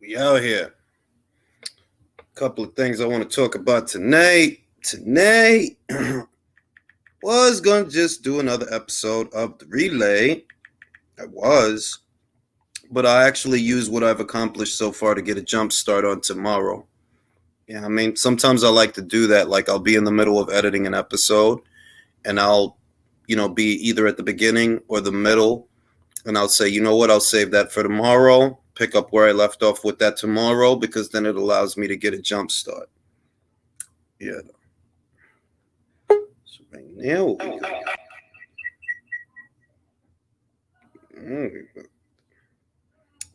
We out here. Couple of things I want to talk about tonight. Tonight was gonna just do another episode of the relay. But I actually use what I've accomplished so far to get a jump start on tomorrow. Yeah, I mean, sometimes I like to do that. Like I'll be in the middle of editing an episode, and I'll, be either at the beginning or the middle, and I'll say, you know what, I'll save that for tomorrow. Pick up where I left off with that tomorrow, because then it allows me to get a jump start. Yeah. So right now,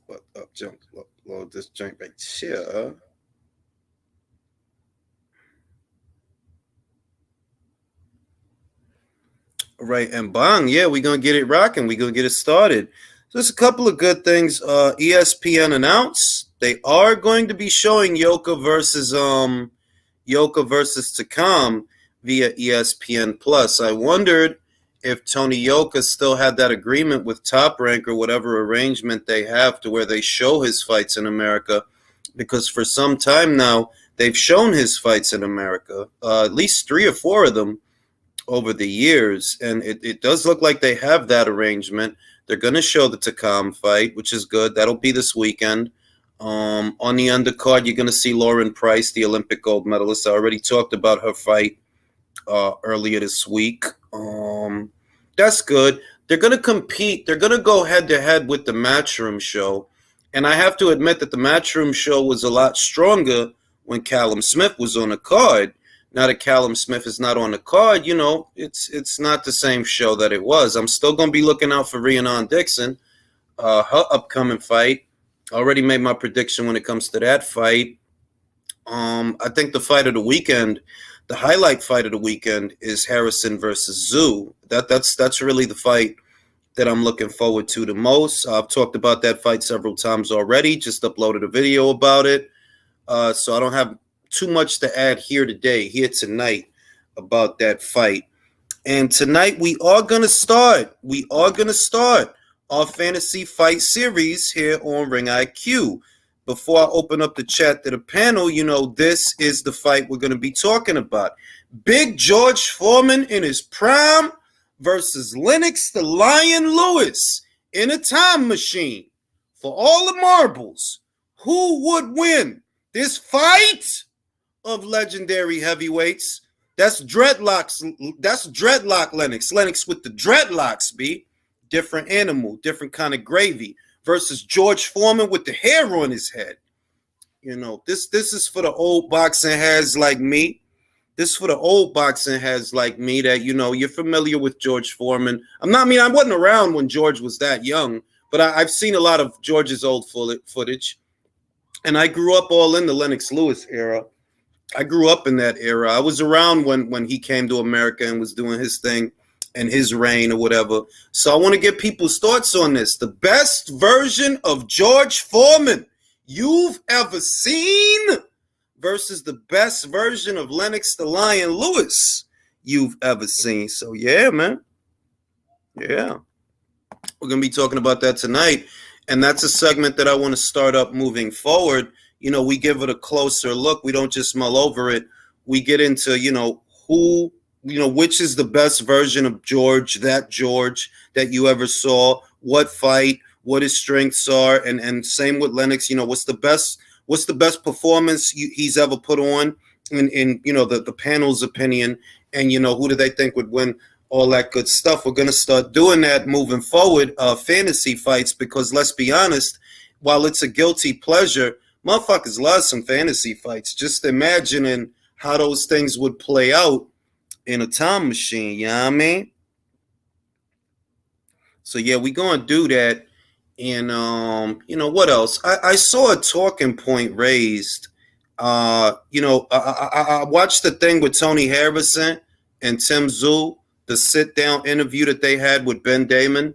what up, jump, load this joint right here. All right, and bang, yeah, we're gonna get it rocking. We're gonna get it started. So there's a couple of good things. ESPN announced they are going to be showing Yoka versus Takam via ESPN Plus. I wondered if Tony Yoka still had that agreement with Top Rank or whatever arrangement they have to where they show his fights in America, because for some time now they've shown his fights in America, at least 3 or 4 of them over the years, and it does look like they have that arrangement. They're going to show the Takam fight, which is good. That'll be this weekend. On the undercard, you're going to see Lauren Price, the Olympic gold medalist. I already talked about her fight earlier this week. That's good. They're going to compete. They're going to go head-to-head with the Matchroom show. And I have to admit that the Matchroom show was a lot stronger when Callum Smith was on the card. Now that Callum Smith is not on the card, it's not the same show that it was. I'm still going to be looking out for Rhiannon Dixon, her upcoming fight. I already made my prediction when it comes to that fight. I think the fight of the weekend, the highlight fight of the weekend, is Harrison versus Zhu. That's really the fight that I'm looking forward to the most. I've talked about that fight several times already. Just uploaded a video about it, so I don't have too much to add here tonight about that fight. And tonight we are going to start our fantasy fight series here on Ring IQ. Before I open up the chat to the panel, this is the fight we're going to be talking about. Big George Foreman in his prime versus Lennox the Lion Lewis in a time machine. For all the marbles, who would win this fight of legendary heavyweights? That's dreadlocks. That's dreadlock Lennox. Lennox with the dreadlocks, B. Different animal, different kind of gravy. Versus George Foreman with the hair on his head. This is for the old boxing heads like me. This is for the old boxing heads like me that, you're familiar with George Foreman. I wasn't around when George was that young, but I've seen a lot of George's old footage. And I grew up all in the Lennox Lewis era. I grew up in that era. I was around when he came to America and was doing his thing and his reign or whatever. So I want to get people's thoughts on this. The best version of George Foreman you've ever seen versus the best version of Lennox the Lion Lewis you've ever seen. So yeah, man. Yeah. We're going to be talking about that tonight. And that's a segment that I want to start up moving forward. We give it a closer look. We don't just mull over it. We get into, which is the best version of George that you ever saw, what fight, what his strengths are. And same with Lennox, what's the best performance he's ever put on in the panel's opinion. And, who do they think would win, all that good stuff. We're going to start doing that moving forward, fantasy fights, because let's be honest, while it's a guilty pleasure, motherfuckers love some fantasy fights. Just imagining how those things would play out in a time machine, you know what I mean? So yeah, we're going to do that. And, what else? I saw a talking point raised. I watched the thing with Tony Harrison and Tim Tszyu, the sit-down interview that they had with Ben Damon.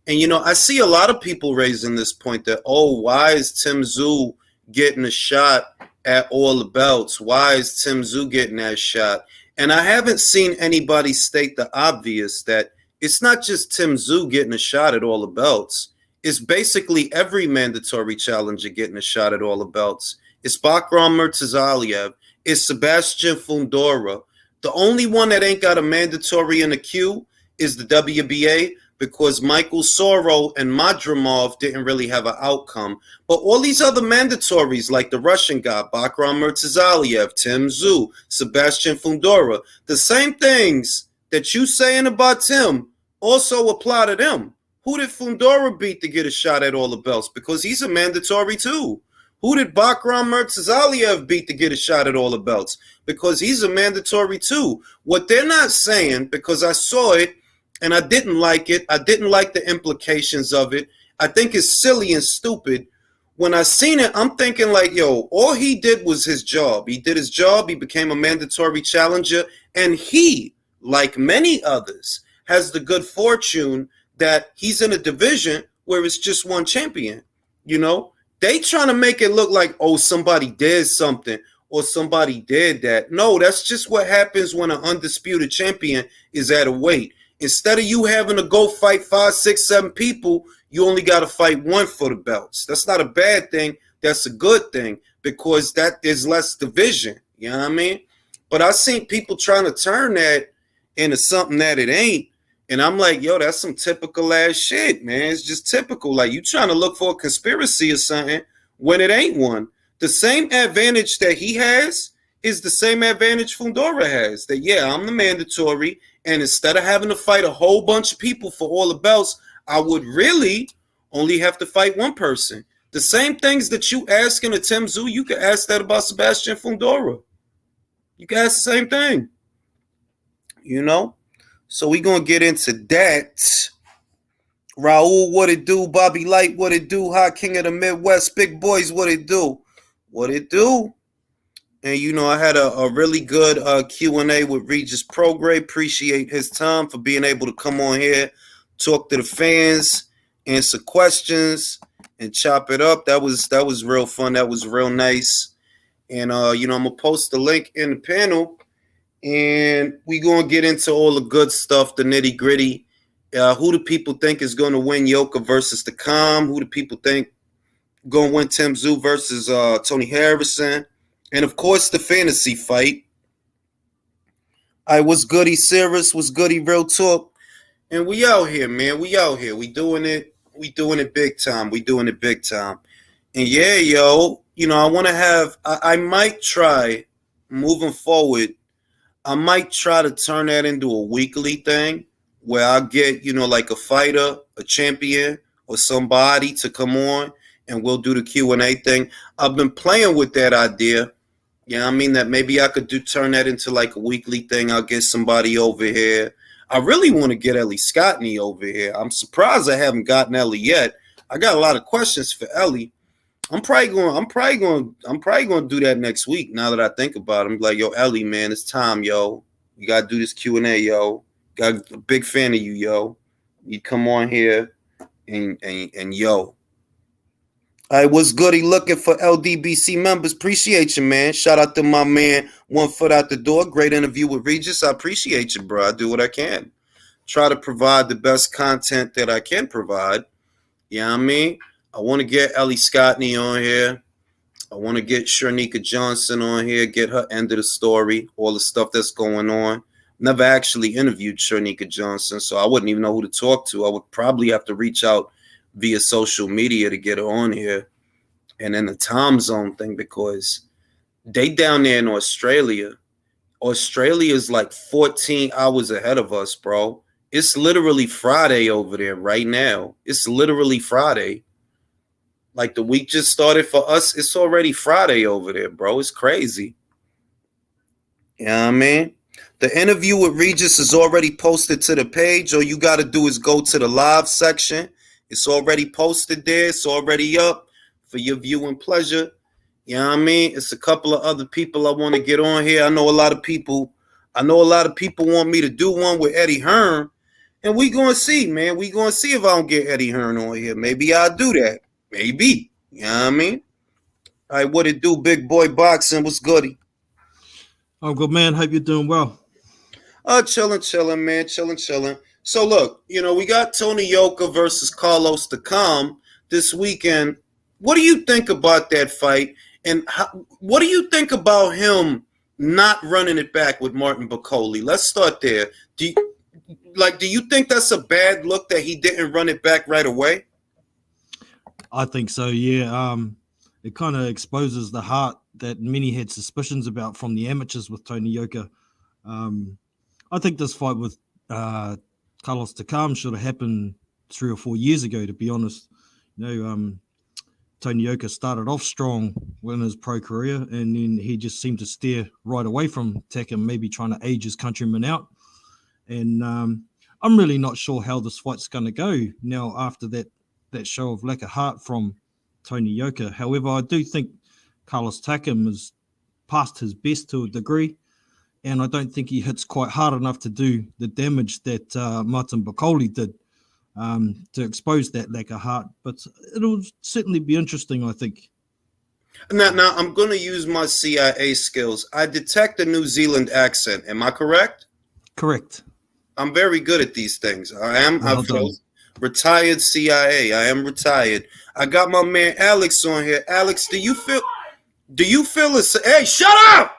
And, I see a lot of people raising this point that, why is Tim Tszyu getting a shot at all the belts? Why is Tim Tszyu getting that shot? And I haven't seen anybody state the obvious, that it's not just Tim Tszyu getting a shot at all the belts. It's basically every mandatory challenger getting a shot at all the belts. It's Bakram Murtazaliev. It's Sebastian Fundora. The only one that ain't got a mandatory in the queue is the WBA because Michael Soro and Madrimov didn't really have an outcome. But all these other mandatories, like the Russian guy, Bakram Murtazaliev, Tim Tszyu, Sebastian Fundora, the same things that you saying about Tim also apply to them. Who did Fundora beat to get a shot at all the belts? Because he's a mandatory too. Who did Bakram Murtazaliev beat to get a shot at all the belts? Because he's a mandatory too. What they're not saying, because I saw it and I didn't like it, I didn't like the implications of it. I think it's silly and stupid. When I seen it, I'm thinking like, yo, all he did was his job. He did his job. He became a mandatory challenger. And he, like many others, has the good fortune that he's in a division where it's just one champion. You know, they trying to make it look like, oh, somebody did something or somebody did that. No, that's just what happens when an undisputed champion is at a weight. Instead of you having to go fight 5, 6, 7 people, you only got to fight one for the belts. That's not a bad thing. That's a good thing because that there's less division. You know what I mean? But I seen people trying to turn that into something that it ain't. And I'm like, yo, that's some typical ass shit, man. It's just typical. Like you trying to look for a conspiracy or something when it ain't one. The same advantage that he has is the same advantage Fundora has. That, yeah, I'm the mandatory. And instead of having to fight a whole bunch of people for all the belts, I would really only have to fight one person. The same things that you asking of Tim Tszyu, you can ask that about Sebastian Fundora. You can ask the same thing. You know? So we going to get into that. Raul, what it do? Bobby Light, what it do? Hot King of the Midwest, Big Boys, what it do? What it do? And, you know, I had a really good Q&A with Regis Prograde. Appreciate his time for being able to come on here, talk to the fans, answer questions, and chop it up. That was real fun. That was real nice. And, you know, I'm going to post the link in the panel. And we're going to get into all the good stuff, the nitty gritty. Who do people think is going to win Yoka versus the Calm? Who do people think going to win Tim Tszyu versus Tony Harrison? And, of course, the fantasy fight. What's goody, Cirrus? What's goody, Real Talk? And we out here, man. We out here. We doing it. We doing it big time. We doing it big time. And, yeah, yo, you know, I want to have – I might try moving forward – I might try to turn that into a weekly thing where I get, you know, like a fighter, a champion, or somebody to come on and we'll do the Q&A thing. I've been playing with that idea. You know what I mean? That maybe I could turn that into like a weekly thing. I'll get somebody over here. I really want to get Ellie Scottney over here. I'm surprised I haven't gotten Ellie yet. I got a lot of questions for Ellie. I'm probably going to do that next week. Now that I think about it, I'm like, yo, Ellie, man, it's time, yo. You gotta do this Q&A, yo. Got a big fan of you, yo. You come on here and yo. All right, what's good? He looking for LDBC members. Appreciate you, man. Shout out to my man, 1 foot out the door. Great interview with Regis. I appreciate you, bro. I do what I can. Try to provide the best content that I can provide. You know what I mean? I want to get Ellie Scottney on here. I want to get Shernika Johnson on here, get her end of the story, all the stuff that's going on. Never actually interviewed Shernika Johnson, so I wouldn't even know who to talk to. I would probably have to reach out via social media to get her on here. And then the time zone thing, because they down there in Australia. Australia is like 14 hours ahead of us, bro. It's literally Friday over there right now. It's literally Friday. Like the week just started for us. It's already Friday over there, bro. It's crazy. You know what I mean? The interview with Regis is already posted to the page. All you got to do is go to the live section. It's already posted there. It's already up for your viewing pleasure. You know what I mean? It's a couple of other people I want to get on here. I know a lot of people want me to do one with Eddie Hearn. And we going to see, man. We going to see if I don't get Eddie Hearn on here. Maybe I'll do that. Maybe. You know what I mean? All right, what it do, Big Boy Boxing? What's goody? Oh, good, man. Hope you're doing well. Chilling, man. Chilling. So, look, you know, we got Tony Yoka versus Carlos the Calm. this weekend. What do you think about that fight? And what do you think about him not running it back with Martin Bacoli? Let's start there. Do you think that's a bad look that he didn't run it back right away? I think so, yeah. It kind of exposes the heart that many had suspicions about from the amateurs with Tony Yoka. I think this fight with Carlos Takam should have happened 3 or 4 years ago, to be honest. Tony Yoka started off strong in his pro career, and then he just seemed to steer right away from Takam, maybe trying to age his countryman out. And I'm really not sure how this fight's going to go now after that show of lack of heart from Tony Yoka. However, I do think Carlos Takam is past his best to a degree, and I don't think he hits quite hard enough to do the damage that Martin Bacoli did to expose that lack of heart. But it'll certainly be interesting, I think. Now I'm going to use my CIA skills. I detect a New Zealand accent. Am I correct? Correct. I'm very good at these things. I'm retired CIA. I am retired. I got my man Alex on here. Alex, do you feel hey, shut up!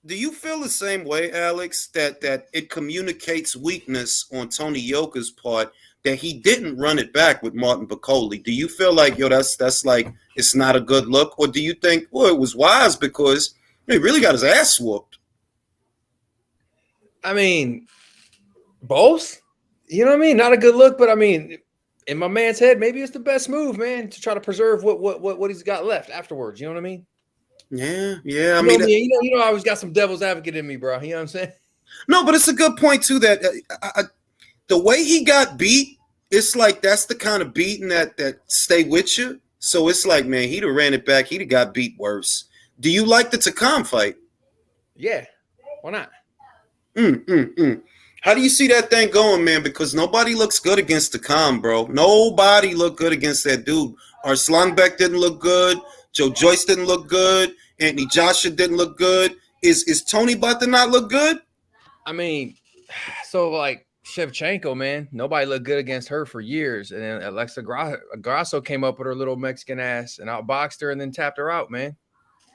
Do you feel the same way, Alex, that it communicates weakness on Tony Yoka's part that he didn't run it back with Martin Bacoli? Do you feel like, that's like, it's not a good look? Or do you think, well, it was wise because he really got his ass whooped? I mean, both. You know what I mean? Not a good look, but I mean, in my man's head, maybe it's the best move, man, to try to preserve what he's got left afterwards. You know what I mean? Yeah. I mean, I always got some devil's advocate in me, bro. You know what I'm saying? No, but it's a good point too. That the way he got beat, it's like that's the kind of beating that stay with you. So it's like, man, he'd have ran it back. He'd have got beat worse. Do you like the Takam fight? Yeah. Why not? How do you see that thing going, man? Because nobody looks good against Takam, bro. Nobody looked good against that dude. Arslanbek didn't look good. Joe Joyce didn't look good. Anthony Joshua didn't look good. Is Tony about to not look good? I mean, so like Shevchenko, man, nobody looked good against her for years. And then Alexa Grasso came up with her little Mexican ass and outboxed her and then tapped her out, man.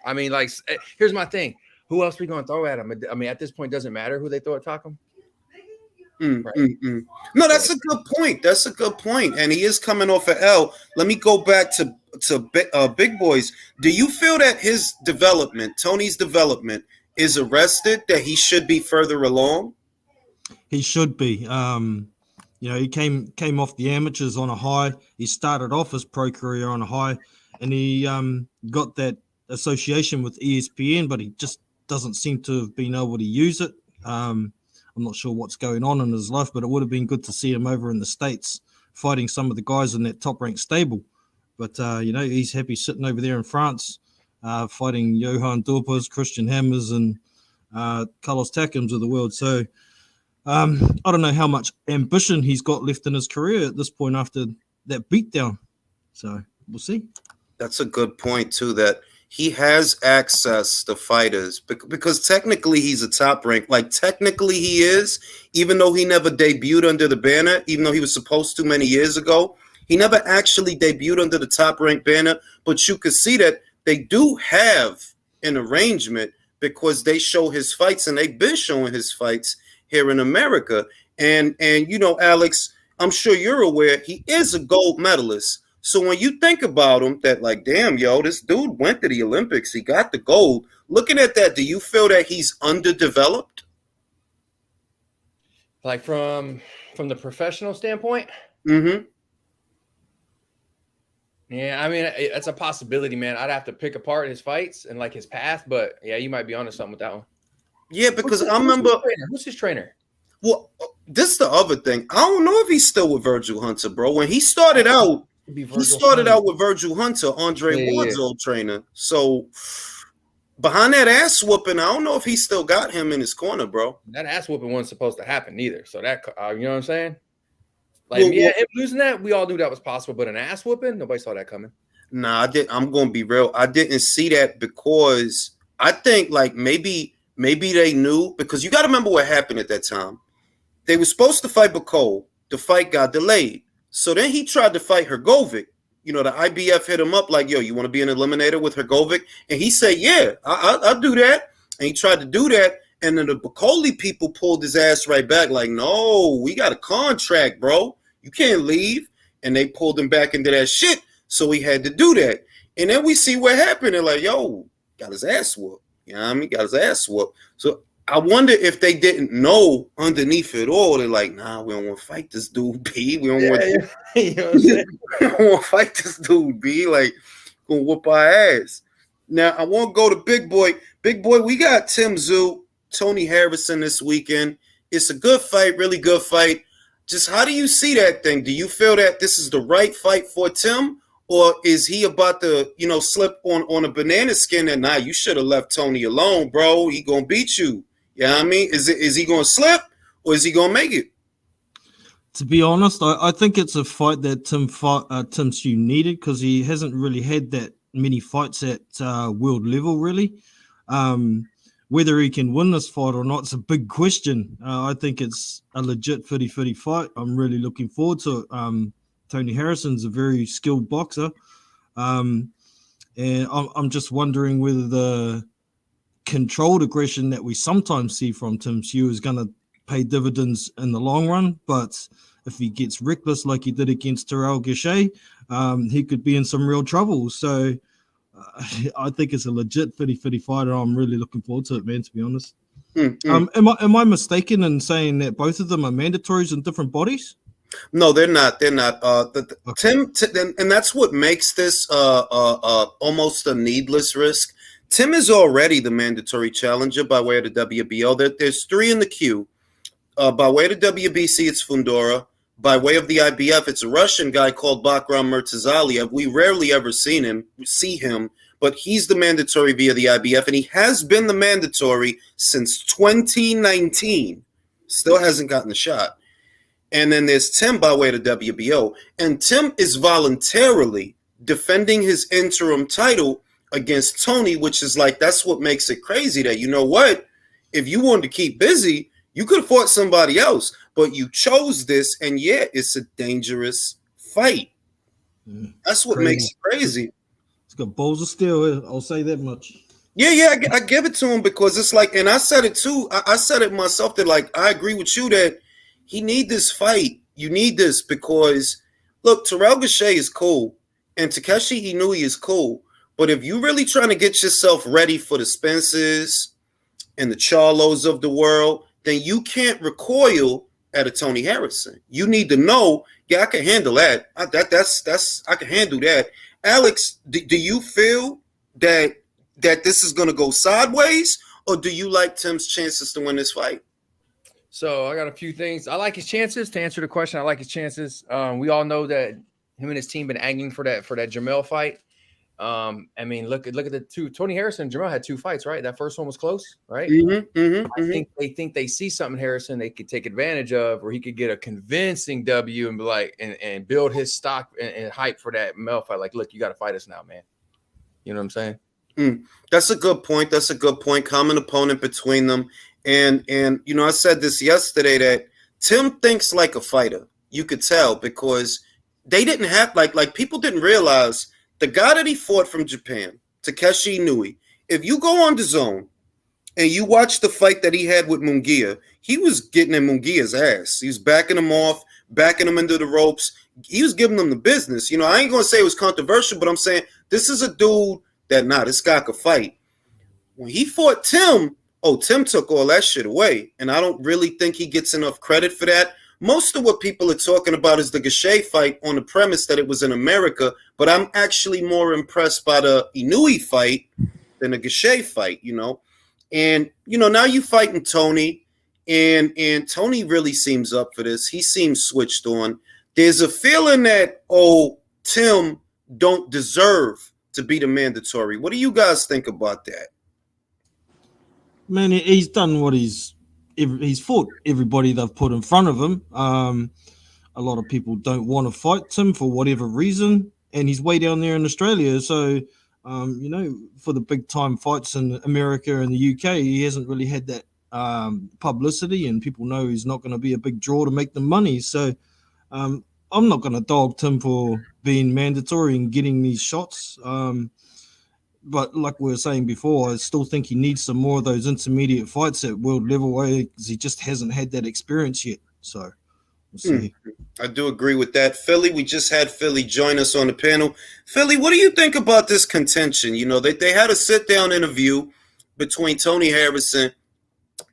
I mean, like, here's my thing. Who else we going to throw at him? I mean, at this point, doesn't matter who they throw at Takam. Right. No, that's a good point. That's a good point. And he is coming off an L. Let me go back to Big Boys. Do you feel that his development, Tony's development, is arrested, that he should be further along? He should be. He came off the amateurs on a high. He started off his pro career on a high, and he got that association with ESPN, but he just doesn't seem to have been able to use it. I'm not sure what's going on in his life, but it would have been good to see him over in the States fighting some of the guys in that top-ranked stable. But, he's happy sitting over there in France fighting Johan Dorpas, Christian Hammers, and Carlos Takams of the world. So I don't know how much ambition he's got left in his career at this point after that beatdown. So we'll see. That's a good point, too, that he has access to fighters because technically he's a top rank. Like technically he is, even though he never debuted under the banner, even though he was supposed to many years ago, he never actually debuted under the top rank banner. But you could see that they do have an arrangement because they show his fights and they've been showing his fights here in America. And Alex, I'm sure you're aware he is a gold medalist. So when you think about him, that like, damn, this dude went to the Olympics. He got the gold. Looking at that, do you feel that he's underdeveloped? Like from the professional standpoint? Mm-hmm. Yeah, I mean, that's a possibility, man. I'd have to pick apart his fights and like his path, but yeah, you might be onto something with that one. Yeah, because I remember. Who's his trainer? Well, this is the other thing. I don't know if he's still with Virgil Hunter, bro. When he started out, out with Virgil Hunter, Andre Ward's old trainer. So behind that ass whooping, I don't know if he still got him in his corner, bro. That ass whooping wasn't supposed to happen either. So that, you know what I'm saying? Like, him losing that, we all knew that was possible. But an ass whooping, nobody saw that coming. Nah, I didn't. I'm going to be real. I didn't see that because I think like maybe they knew, because you got to remember what happened at that time. They were supposed to fight Bacol. The fight got delayed. So then he tried to fight Hrgovic. You know, the IBF hit him up like, yo, you want to be an eliminator with Hrgovic? And he said, yeah, I'll do that. And he tried to do that. And then the Bacoli people pulled his ass right back like, no, we got a contract, bro. You can't leave. And they pulled him back into that shit. So he had to do that. And then we see what happened. And like, yo, got his ass whooped. You know what I mean? Got his ass whooped. So I wonder if they didn't know underneath it all. They're like, nah, we don't want to fight this dude, B. We don't want to You know what I'm saying? we don't want to fight this dude, B. Like, gonna whoop our ass. Now, I want to go to Big Boy. Big Boy, we got Tim Tszyu, Tony Harrison this weekend. It's a good fight, really good fight. Just how do you see that thing? Do you feel that this is the right fight for Tim? Or is he about to, you know, slip on a banana skin and, nah, you should have left Tony alone, bro. He gonna beat you. You know what I mean? Is he gonna slip or is he gonna make it? To be honest, I think it's a fight that Tim Tszyu needed because he hasn't really had that many fights at world level, really. Whether he can win this fight or not, it's a big question. I think it's a legit 50-50 fight. I'm really looking forward to it. Tony Harrison's a very skilled boxer. And I'm just wondering whether the controlled aggression that we sometimes see from Tim Tszyu is going to pay dividends in the long run. But if he gets reckless like he did against Terrell Gausha, he could be in some real trouble. So I think it's a legit 50-50 fight, and I'm really looking forward to it, man, to be honest. Am I mistaken in saying that both of them are mandatories in different bodies? No, they're not. They're not. Tim, and that's what makes this almost a needless risk. Tim is already the mandatory challenger by way of the WBO. There's 3 in the queue. By way of the WBC, it's Fundora. By way of the IBF, it's a Russian guy called Bakram Murtazaliev. We rarely ever see him, but he's the mandatory via the IBF, and he has been the mandatory since 2019. Still hasn't gotten the shot. And then there's Tim by way of the WBO. And Tim is voluntarily defending his interim title against Tony, which is like, that's what makes it crazy that, you know what, if you wanted to keep busy, you could have fought somebody else, but you chose this, and yeah, it's a dangerous fight. That's what makes it crazy. It's got balls of steel, I'll say that much. Yeah, I give it to him because it's like, and I said it too, I said it myself that, like, I agree with you that he need this fight. You need this because, look, Terrell Gausha is cool, and Takeshi Inoue is cool, but if you're really trying to get yourself ready for the Spencers and the Charlos of the world, then you can't recoil at a Tony Harrison. You need to know, yeah, I can handle that. I can handle that. Alex, do you feel that this is going to go sideways, or do you like Tim's chances to win this fight? So I got a few things. I like his chances. To answer the question, I like his chances. We all know that him and his team been angling for that Jamel fight. I mean, look at the two. Tony Harrison and Jamel had 2 fights, right? That first one was close, right? I think they see something Harrison they could take advantage of, where he could get a convincing W and be like, and build his stock and hype for that Mel fight. Like, look, you got to fight us now, man. You know what I'm saying? That's a good point. That's a good point. Common opponent between them. And you know, I said this yesterday that Tim thinks like a fighter. You could tell because they didn't have like people didn't realize the guy that he fought from Japan, Takeshi Inoue. If you go on the Zone and you watch the fight that he had with Munguia, he was getting in Munguia's ass. He was backing him off, backing him into the ropes. He was giving them the business. You know, I ain't gonna say it was controversial, but I'm saying this is a dude that this guy could fight. When he fought Tim, Tim took all that shit away. And I don't really think he gets enough credit for that. Most of what people are talking about is the Gausha fight on the premise that it was in America, but I'm actually more impressed by the Inoue fight than the Gausha fight, you know. And, you know, now you fighting Tony, and Tony really seems up for this. He seems switched on. There's a feeling that, Tim don't deserve to be the mandatory. What do you guys think about that? Man, he's done what he's fought everybody they've put in front of him. A lot of people don't want to fight Tim for whatever reason, and he's way down there in Australia. So, you know, for the big time fights in America and the UK, he hasn't really had that publicity, and people know he's not going to be a big draw to make them money. So, I'm not going to dog Tim for being mandatory and getting these shots. But like we were saying before, I still think he needs some more of those intermediate fights at world level because he just hasn't had that experience yet. So we'll see. I do agree with that. Philly, we just had Philly join us on the panel. Philly, what do you think about this contention? You know, they had a sit-down interview between Tony Harrison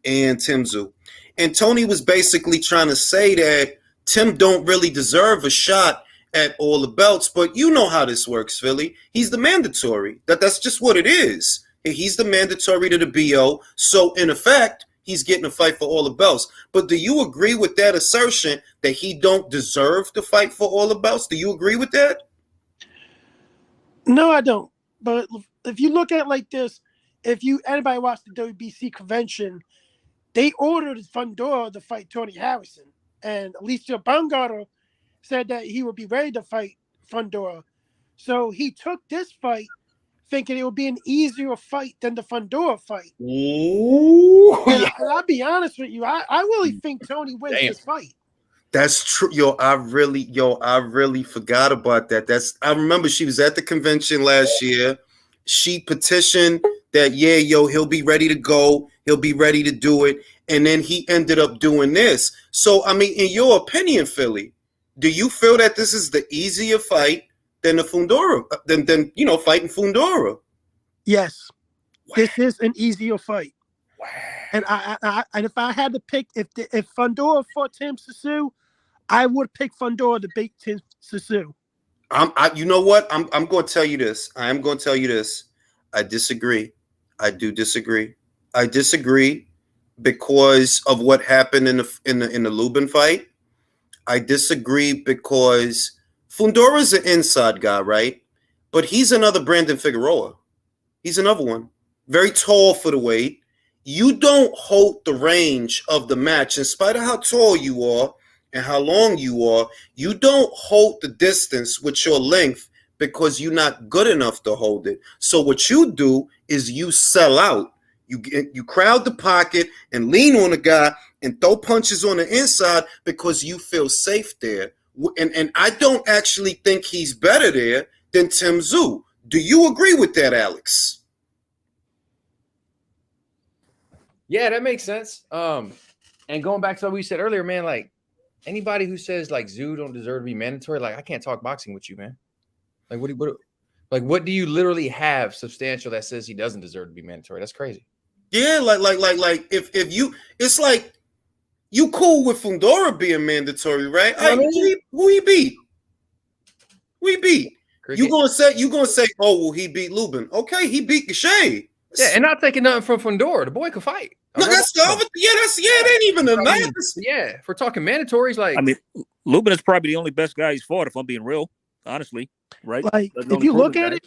and Tim Tszyu. And Tony was basically trying to say that Tim don't really deserve a shot at all the belts, but you know how this works, Philly. He's the mandatory. That's just what it is. He's the mandatory to the BO. So in effect, he's getting a fight for all the belts. But do you agree with that assertion that he don't deserve to fight for all the belts? Do you agree with that? No, I don't. But if you look at it like this, anybody watched the WBC convention, they ordered Fundora to fight Tony Harrison. And Alicia Baumgartner said that he would be ready to fight Fundora. So he took this fight thinking it would be an easier fight than the Fundora fight. Ooh, and I'll be honest with you, I really think Tony wins this fight. That's true. I really forgot about that. I remember she was at the convention last year. She petitioned that, he'll be ready to go. He'll be ready to do it. And then he ended up doing this. So, I mean, in your opinion, Philly, do you feel that this is the easier fight than the Fundora, than fighting Fundora? Yes. Wow. This is an easier fight. Wow. And and if I had to pick, if Fundora fought Tim Tszyu, I would pick Fundora to beat Tim Tszyu. You know what? I'm going to tell you this. I am going to tell you this. I disagree. I do disagree. I disagree because of what happened in the Lubin fight. I disagree because Fundora's an inside guy, right? But he's another Brandon Figueroa. He's another one. Very tall for the weight. You don't hold the range of the match. In spite of how tall you are and how long you are, you don't hold the distance with your length because you're not good enough to hold it. So what you do is you sell out. You crowd the pocket and lean on the guy and throw punches on the inside because you feel safe there. And I don't actually think he's better there than Tim Tszyu. Do you agree with that, Alex? Yeah, that makes sense. And going back to what we said earlier, man, like anybody who says like Tszyu don't deserve to be mandatory, like I can't talk boxing with you, man. Like what do you literally have substantial that says he doesn't deserve to be mandatory? That's crazy. Yeah, like if you, it's like you cool with Fundora being mandatory, right? Hey, who he beat? Who he beat? You gonna say, oh well, he beat Lubin. Okay, he beat Gachet. Yeah, and not taking nothing from Fundora. The boy could fight. No, that's the other. Yeah, it ain't even a nice. Yeah, if we're talking mandatories, like I mean, Lubin is probably the only best guy he's fought. If I'm being real, honestly, right? Like if you look at it,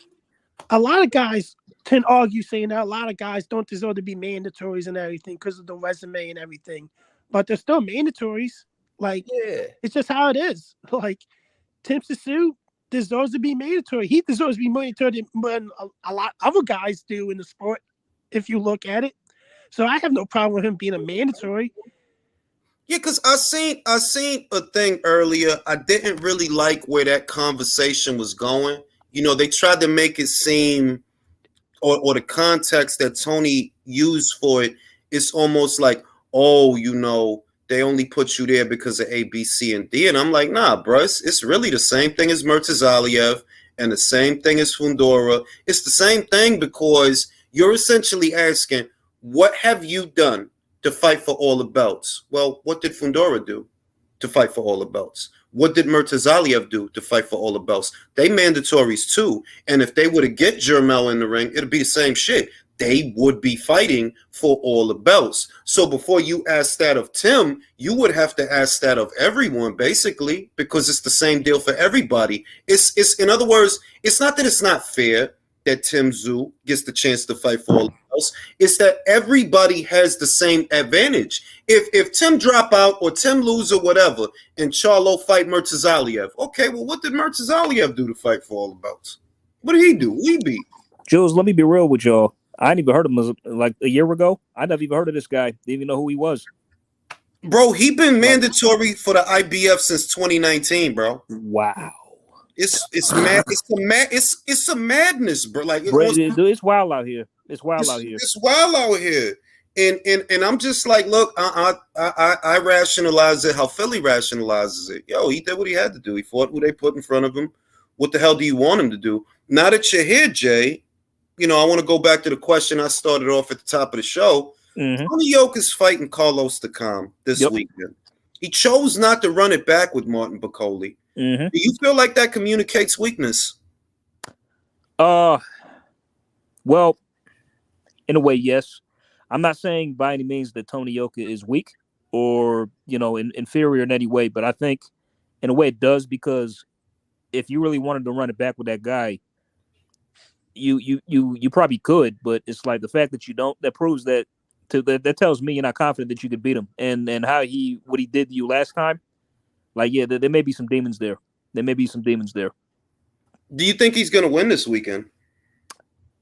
a lot of guys tend to argue saying that a lot of guys don't deserve to be mandatories and everything because of the resume and everything, but they're still mandatories. Like it's just how it is. Like Tim Tszyu deserves to be mandatory. He deserves to be mandatory more than a lot of other guys do in the sport, if you look at it. So I have no problem with him being a mandatory. Yeah, because I seen a thing earlier. I didn't really like where that conversation was going. You know, they tried to make it seem, or the context that Tony used for it, it's almost like, oh, you know, they only put you there because of A, B, C, and D. And I'm like, nah, bro, it's really the same thing as Murtazaliev and the same thing as Fundora. It's the same thing because you're essentially asking, what have you done to fight for all the belts? Well, what did Fundora do to fight for all the belts? What did Murtazaliev do to fight for all the belts? They mandatories too. And if they were to get Jermel in the ring, it'd be the same shit. They would be fighting for all the belts. So before you ask that of Tim, you would have to ask that of everyone, basically, because it's the same deal for everybody. It's in other words, it's not that it's not fair that Tim Tszyu gets the chance to fight for all the belts. It's that everybody has the same advantage. If Tim drop out or Tim lose or whatever, and Charlo fight Murtazaliev, okay, well, what did Murtazaliev do to fight for all the belts? What did he do? He beat. Jules, let me be real with y'all. I hadn't even heard of him like a year ago. I never even heard of this guy. Didn't even know who he was. Bro, he been mandatory for the IBF since 2019, bro. Wow. It's mad. It's a madness, bro. Like It's wild out here. It's wild out here. It's wild out here. And I'm just like, look, I rationalize it how Philly rationalizes it. Yo, he did what he had to do. He fought who they put in front of him. What the hell do you want him to do? Now that you're here, Jay, I want to go back to the question I started off at the top of the show. Mm-hmm. Tony Yoka's fighting Carlos Takam this weekend. He chose not to run it back with Martin Bacoli. Mm-hmm. Do you feel like that communicates weakness? Well, in a way, yes. I'm not saying by any means that Tony Yoka is weak or inferior in any way, but I think in a way it does, because if you really wanted to run it back with that guy, you probably could, but it's like the fact that you don't, that proves that that tells me you're not confident that you could beat him. And what he did to you last time, like, yeah, there may be some demons there. There may be some demons there. Do you think he's going to win this weekend?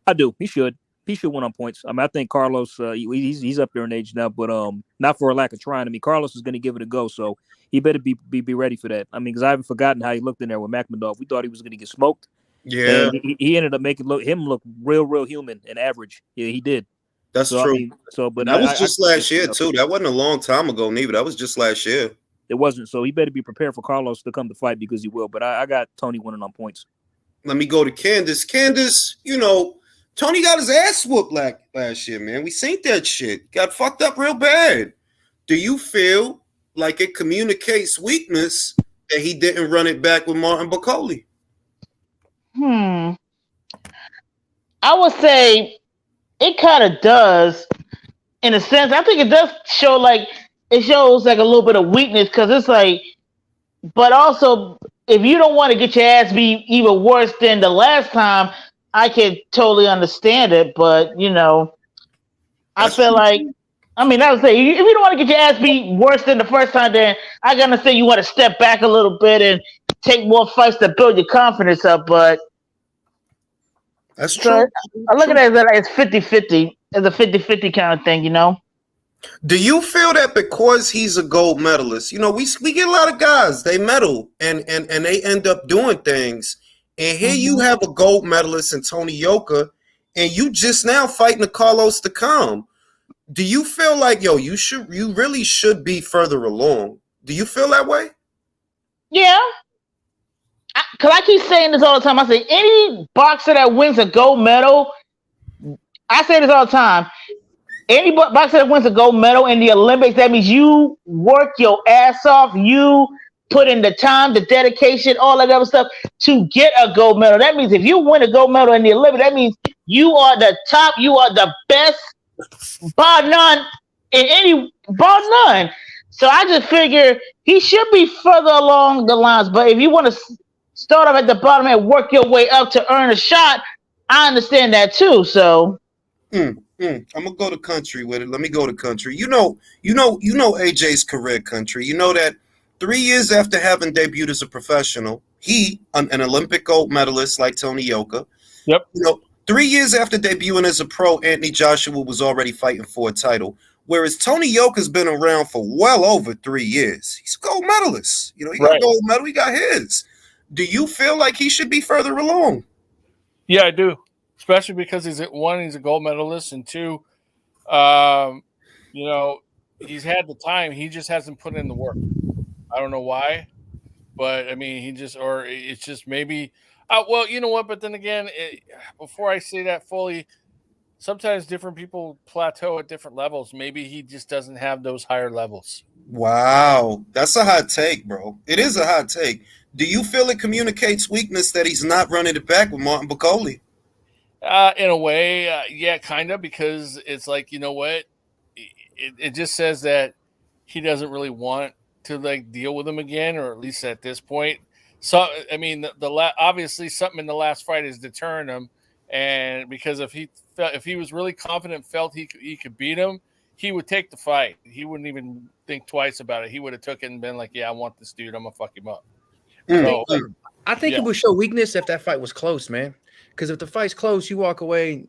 I do. He should. He should win on points. I mean, I think Carlos, he's up there in age now, but not for a lack of trying. I mean, Carlos is going to give it a go, so he better be ready for that. I mean, because I haven't forgotten how he looked in there with Makhmadov. We thought he was going to get smoked. Yeah. And he ended up making him look real human and average. Yeah, he did. That's true. I mean, but that was just last year, too. That wasn't a long time ago, neither. That was just last year. It wasn't. So he better be prepared for Carlos to come to fight, because he will. But I got Tony winning on points. Let me go to Candace. Candace, Tony got his ass whooped last year, man. We seen that shit. Got fucked up real bad. Do you feel like it communicates weakness that he didn't run it back with Martin Bacoli? I would say it kind of does, in a sense. I think it does show it shows like a little bit of weakness, because it's like, but also if you don't want to get your ass beat even worse than the last time, I can totally understand it. But I feel like, I would say if you don't want to get your ass beat worse than the first time, then I gotta say you want to step back a little bit and take more fights to build your confidence up. But that's true. I look at it as 50-50, as a 50-50 kind of thing, Do you feel that because he's a gold medalist, we get a lot of guys, they medal and they end up doing things. And here you have a gold medalist in Tony Yoka, and you just now fighting the Carlos Takam. Do you feel like, you really should be further along? Do you feel that way? Yeah. Because I keep saying this all the time. I say any boxer that wins a gold medal, I say this all the time. Any boxer that wins a gold medal in the Olympics, that means you work your ass off. You put in the time, the dedication, all that other stuff to get a gold medal. That means if you win a gold medal in the Olympics, that means you are the top, you are the best, bar none, bar none. So I just figure he should be further along the lines. But if you want to start off at the bottom and work your way up to earn a shot, I understand that too. So I'm gonna go to country with it. Let me go to country. You know AJ's career, country. You know that 3 years after having debuted as a professional, he, an Olympic gold medalist like Tony Yoka. Yep. 3 years after debuting as a pro, Anthony Joshua was already fighting for a title. Whereas Tony Yoka's been around for well over 3 years. He's a gold medalist. He got a gold medal. He got his. Do you feel like he should be further along? Yeah, I do. Especially because he's a gold medalist, and two, he's had the time. He just hasn't put in the work. I don't know why, but I mean, it's just maybe. Well, you know what? But then again, before I say that fully, sometimes different people plateau at different levels. Maybe he just doesn't have those higher levels. Wow, that's a hot take, bro. It is a hot take. Do you feel it communicates weakness that he's not running it back with Martin Bacoli? In a way, yeah, kind of, because it's like, you know what? It just says that he doesn't really want to deal with him again, or at least at this point. So, I mean, obviously something in the last fight is deterring him, and because if he was really confident, felt he could beat him, he would take the fight. He wouldn't even think twice about it. He would have took it and been like, "Yeah, I want this dude. I'm gonna fuck him up." I think it would show weakness if that fight was close, man. Because if the fight's close, you walk away,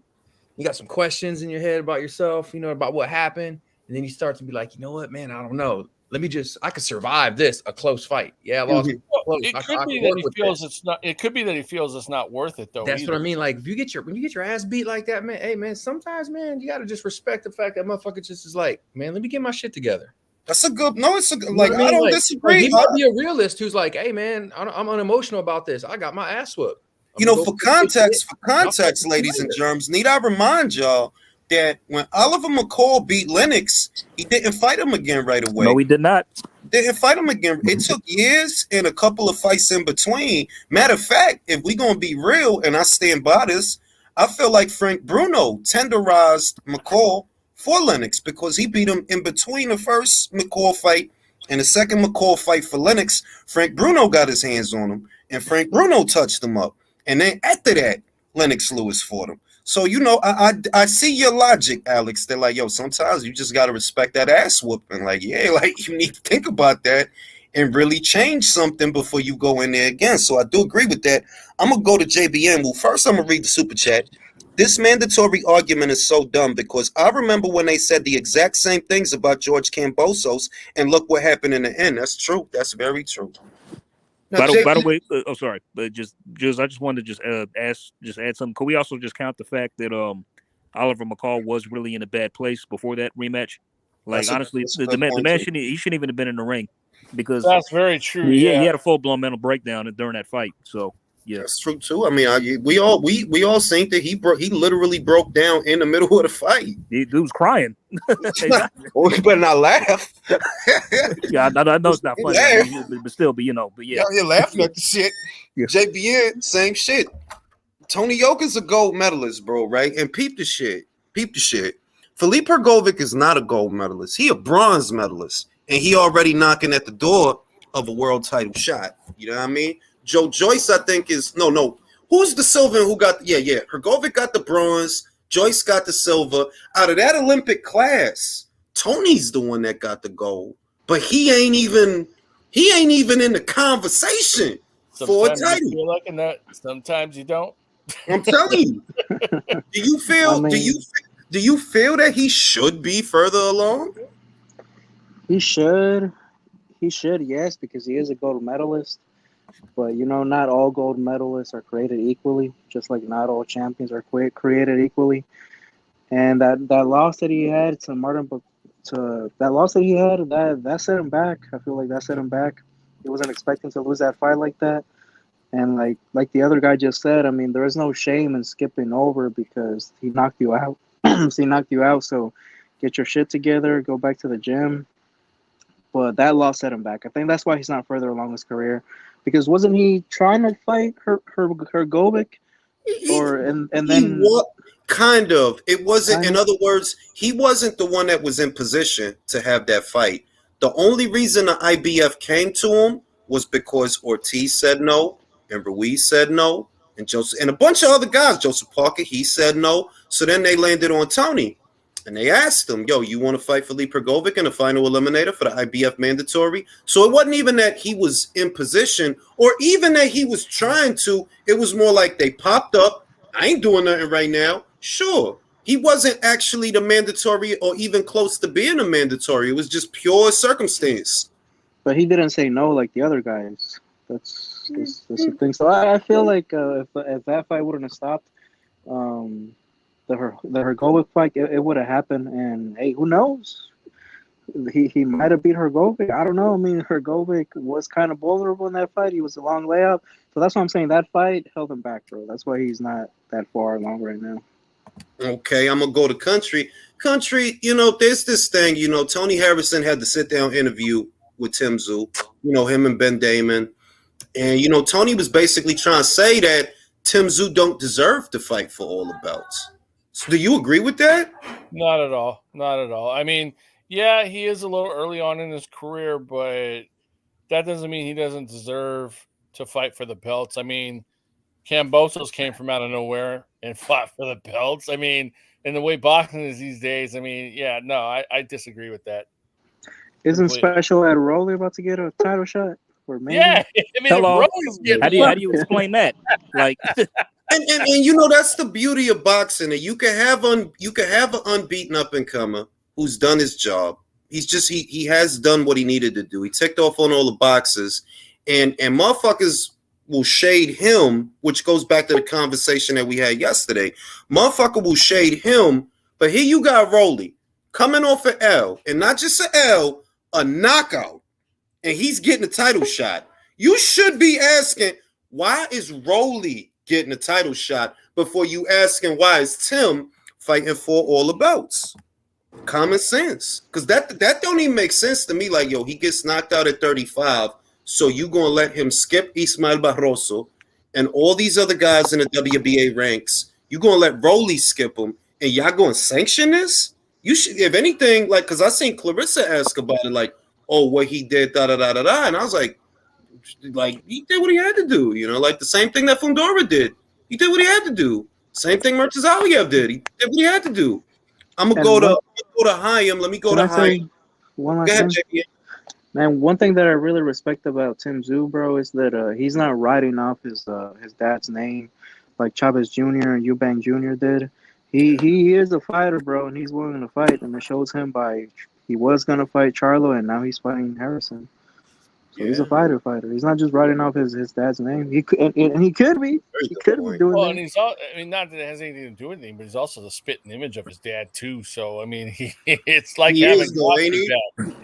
you got some questions in your head about yourself, about what happened, and then you start to be like, you know what, man, I don't know. I could survive this, a close fight. Yeah, I lost. Close. It I could be could that work he with feels this. it's not. It could be that he feels it's not worth it though. That's either. what I mean. Like when you get your ass beat like that, man. Hey, man. Sometimes, man, you gotta just respect the fact that motherfucker just is like, man, let me get my shit together. That's a good. No, it's a good. You know Like what I mean? I don't Like, disagree. he might be a realist who's like, hey, man, I'm unemotional about this. I got my ass whooped. You know, for context, ladies and germs, need I remind y'all that when Oliver McCall beat Lennox, he didn't fight him again right away. No, he did not. Didn't fight him again. It took years and a couple of fights in between. Matter of fact, if we're going to be real, and I stand by this, I feel like Frank Bruno tenderized McCall for Lennox because he beat him in between the first McCall fight and the second McCall fight for Lennox. Frank Bruno got his hands on him, and Frank Bruno touched him up. And then after that, Lennox Lewis fought him. So, you know, I see your logic, Alex. They're like, yo, sometimes you just got to respect that ass whooping. Like, yeah, like you need to think about that and really change something before you go in there again. So I do agree with that. I'm going to go to JBN. Well, first I'm going to read the super chat. This mandatory argument is so dumb because I remember when they said the exact same things about George Kambosos, and look what happened in the end. That's true. That's very true. Now, By the way, sorry, but just I just wanted to add something. Could we also just count the fact that Oliver McCall was really in a bad place before that rematch? Like honestly, the man shouldn't even have been in the ring because that's very true. He had a full blown mental breakdown during that fight. So yeah, that's true too. I mean, we all think that he literally broke down in the middle of the fight. Dude was crying. Oh, you better not laugh. Yeah, I know it's not funny, but still, but yeah. You're laughing at the shit. Yeah. JBN, same shit. Tony Yoka's a gold medalist, bro, right? And peep the shit. Filip Hrgovic is not a gold medalist. He a bronze medalist. And he already knocking at the door of a world title shot. You know what I mean? Joe Joyce, I think, is no. Who's the silver and who got Hrgovic got the bronze. Joyce got the silver. Out of that Olympic class, Tony's the one that got the gold. But he ain't even in the conversation for a title. You feel like in that. Sometimes you don't. I'm telling you. Do you feel do you feel that he should be further along? He should, yes, because he is a gold medalist. But, not all gold medalists are created equally, just like not all champions are created equally. And that loss that he had to Martin, that set him back. I feel like that set him back. He wasn't expecting to lose that fight like that. And like the other guy just said, I mean, there is no shame in skipping over because he knocked you out. So get your shit together, go back to the gym. But that loss set him back. I think that's why he's not further along his career. Because wasn't he trying to fight Hrgovic? Kind of. It wasn't. In other words, he wasn't the one that was in position to have that fight. The only reason the IBF came to him was because Ortiz said no, and Ruiz said no, and Joseph and a bunch of other guys. Joseph Parker, he said no. So then they landed on Tony. And they asked him, yo, you want to fight Filip Hrgovic in the final eliminator for the IBF mandatory? So it wasn't even that he was in position or even that he was trying to. It was more like they popped up. I ain't doing nothing right now. Sure. He wasn't actually the mandatory or even close to being a mandatory. It was just pure circumstance. But he didn't say no like the other guys. That's the thing. So I feel like if that fight wouldn't have stopped, the Hrgovic fight, it would have happened, and hey, who knows? He might have beat Hrgovic. I don't know. I mean, Hrgovic was kind of vulnerable in that fight. He was a long layup, so that's why I'm saying that fight held him back, bro. That's why he's not that far along right now. Okay, I'm gonna go to Country. There's this thing. Tony Harrison had the sit-down interview with Tim Tszyu. Him and Ben Damon, and Tony was basically trying to say that Tim Tszyu don't deserve to fight for all the belts. So do you agree with that? Not at all. Not at all. I mean, yeah, he is a little early on in his career, but that doesn't mean he doesn't deserve to fight for the belts. I mean, Kambosos came from out of nowhere and fought for the belts. I mean, in the way boxing is these days, I mean, yeah, no, I disagree with that. Isn't Special Ed Rowley about to get a title shot? Yeah, I mean, hello. How do you explain that? Like, and that's the beauty of boxing. That you can have an unbeaten up and comer who's done his job, He's just he has done what he needed to do. He ticked off on all the boxes, and motherfuckers will shade him, which goes back to the conversation that we had yesterday. Motherfucker will shade him, but here you got Rolly coming off an L, and not just an L, a knockout, and he's getting a title shot. You should be asking, why is Rolly getting a title shot before you asking why is Tim fighting for all the belts? Common sense, because that don't even make sense to me. Like, yo, he gets knocked out at 35, so you gonna let him skip Ismael Barroso and all these other guys in the WBA ranks? You gonna let Rolly skip him, and y'all gonna sanction this? You should, if anything, like, because I seen Clarissa ask about it, like, oh, what he did, da da da da da, and I was like he did what he had to do, you know, like the same thing that Fundora did. He did what he had to do. Same thing Murtazaliev did. He did what he had to do. I'm gonna go to Hayam. Let me go to Hayam. One last thing? Man, one thing that I really respect about Tim Tszyu, bro, is that he's not writing off his dad's name like Chavez Jr. and Eubank Jr. did. He is a fighter, bro, and he's willing to fight, and it shows him by he was gonna fight Charlo, and now he's fighting Harrison. So he's a fighter. He's not just writing off his dad's name. He could, and he could be. He could be doing that. And he's all, I mean, not that it has anything to do with anything, but he's also the spitting image of his dad too. So I mean, it's like he having is, though, ain't he?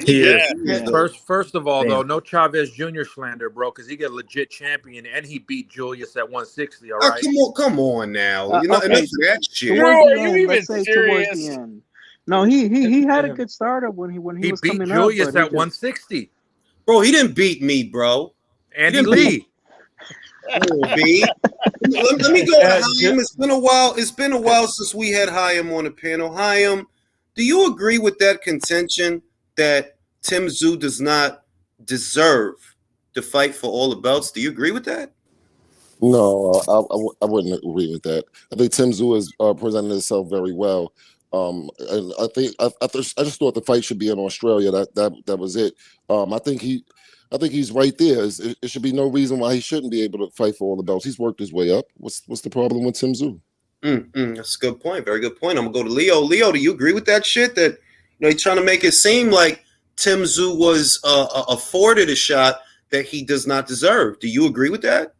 He is. Yeah. First of all, though, no Chavez Jr. slander, bro, because he got a legit champion and he beat Julius at 160. All right. Come on now. You know, okay. enough of that shit. Bro, are you even Let's say serious? towards the end. No, he had a good startup when he was beat coming Julius up. But at 160. Bro, he didn't beat me, bro. Andy Lee. Let me go to Hayam. It's been a while. It's been a while since we had Hayam on the panel. Hayam, do you agree with that contention that Tim Tszyu does not deserve to fight for all the belts? Do you agree with that? No, I wouldn't agree with that. I think Tim Tszyu has presented himself very well. And I think I just thought the fight should be in Australia. That was it. I think he's right there. It should be no reason why he shouldn't be able to fight for all the belts. He's worked his way up. What's the problem with Tim Tszyu? That's a good point. Very good point. I'm gonna go to Leo. Leo, do you agree with that shit? That, you know, he's trying to make it seem like Tim Tszyu was afforded a shot that he does not deserve. Do you agree with that?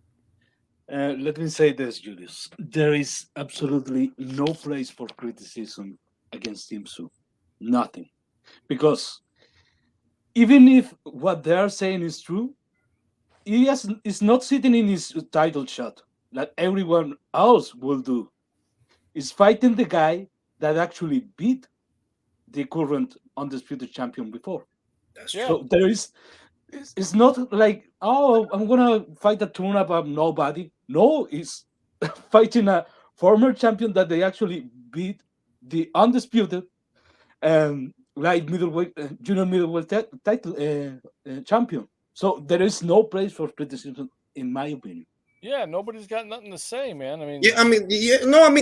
Let me say this, Julius. There is absolutely no place for criticism against Tim Tszyu. Nothing. Because even if what they are saying is true, he is not sitting in his title shot like everyone else will do. He's fighting the guy that actually beat the current undisputed champion before. That's true. So there is, it's not like, oh, I'm gonna fight a tune-up of nobody. No, he's fighting a former champion that they actually beat, the undisputed light middleweight, junior middleweight title champion. So there is no place for criticism, in my opinion. Yeah, nobody's got nothing to say, man. I mean,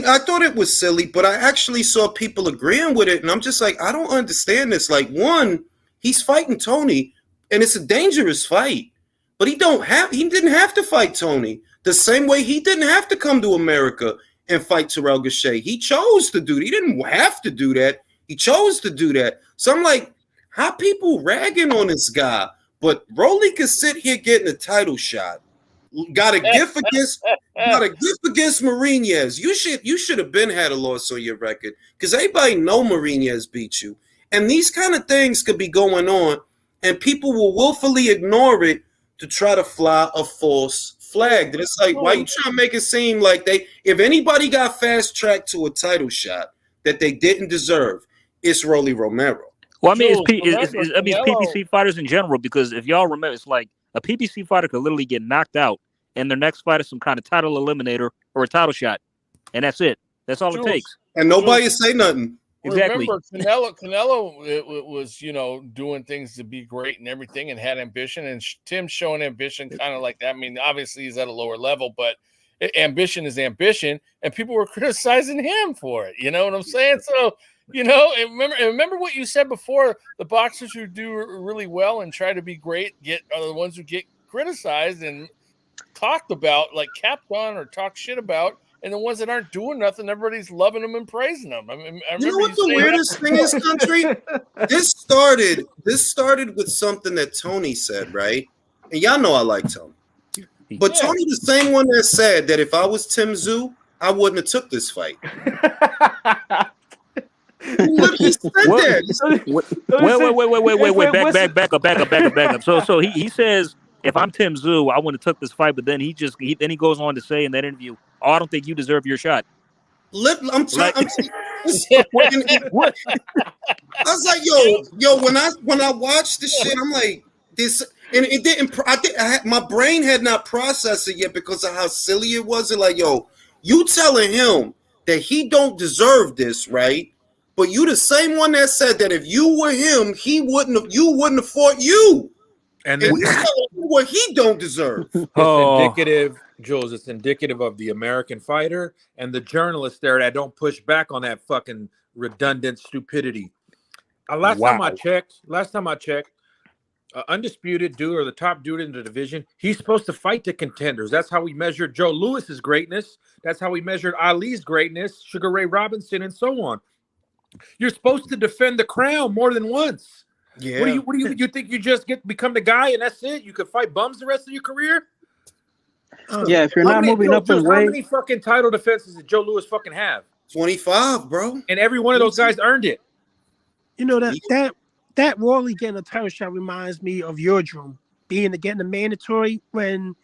I thought it was silly, but I actually saw people agreeing with it, and I'm just like, I don't understand this. Like, one, he's fighting Tony, and it's a dangerous fight, but he didn't have to fight Tony the same way he didn't have to come to America and fight Terrell Gausha. He chose to do it. He didn't have to do that. He chose to do that. So I'm like, how people ragging on this guy? But Rolly could sit here getting a title shot. Got a gift against Marinez. You should have been had a loss on your record, because everybody know Marinez beat you. And these kind of things could be going on, and people will willfully ignore it to try to fly a false flag. And it's like, why you trying to make it seem like if anybody got fast tracked to a title shot that they didn't deserve, it's Rolly Romero. Well, I mean, it's PBC fighters in general, because if y'all remember, it's like a PBC fighter could literally get knocked out, and their next fight is some kind of title eliminator or a title shot, and that's it. That's all it takes. And nobody say nothing. Exactly. Remember, Canelo was, doing things to be great and everything, and had ambition. And Tim's showing ambition, kind of like that. I mean, obviously he's at a lower level, but ambition is ambition, and people were criticizing him for it. You know what I'm saying? So, and remember what you said before. The boxers who do really well and try to be great are the ones who get criticized and talked about, like capped on or talked shit about, and the ones that aren't doing nothing, everybody's loving them and praising them. I mean, I You know remember what you the saying weirdest thing is, country? This started with something that Tony said, right? And y'all know I like Tony. But Yeah. Tony, the same one that said that if I was Tim Tszyu, I wouldn't have took this fight. He literally said that. Back up. So he says, if I'm Tim Tszyu, I wouldn't have took this fight, but then he goes on to say in that interview, oh, I don't think you deserve your shot. I'm trying. Like- What? I was like, yo, when I watched the shit, I'm like, this, and it didn't. My brain had not processed it yet because of how silly it was. And like, yo, you telling him that he don't deserve this, right? But you the same one that said that if you were him, you wouldn't have fought you. And And then you telling him what he don't deserve. it's indicative, Jules. It's indicative of the American fighter and the journalists there that don't push back on that fucking redundant stupidity. Last time I checked, undisputed dude or the top dude in the division, he's supposed to fight the contenders. That's how we measured Joe Lewis's greatness. That's how we measured Ali's greatness, Sugar Ray Robinson, and so on. You're supposed to defend the crown more than once. Yeah. What do you think you just become the guy and that's it? You could fight bums the rest of your career? Yeah, if you're not moving up in How weight, many fucking title defenses did Joe Lewis fucking have? 25, bro. And every one of those guys earned it. You know that Wally getting a title shot reminds me of your dream getting a mandatory when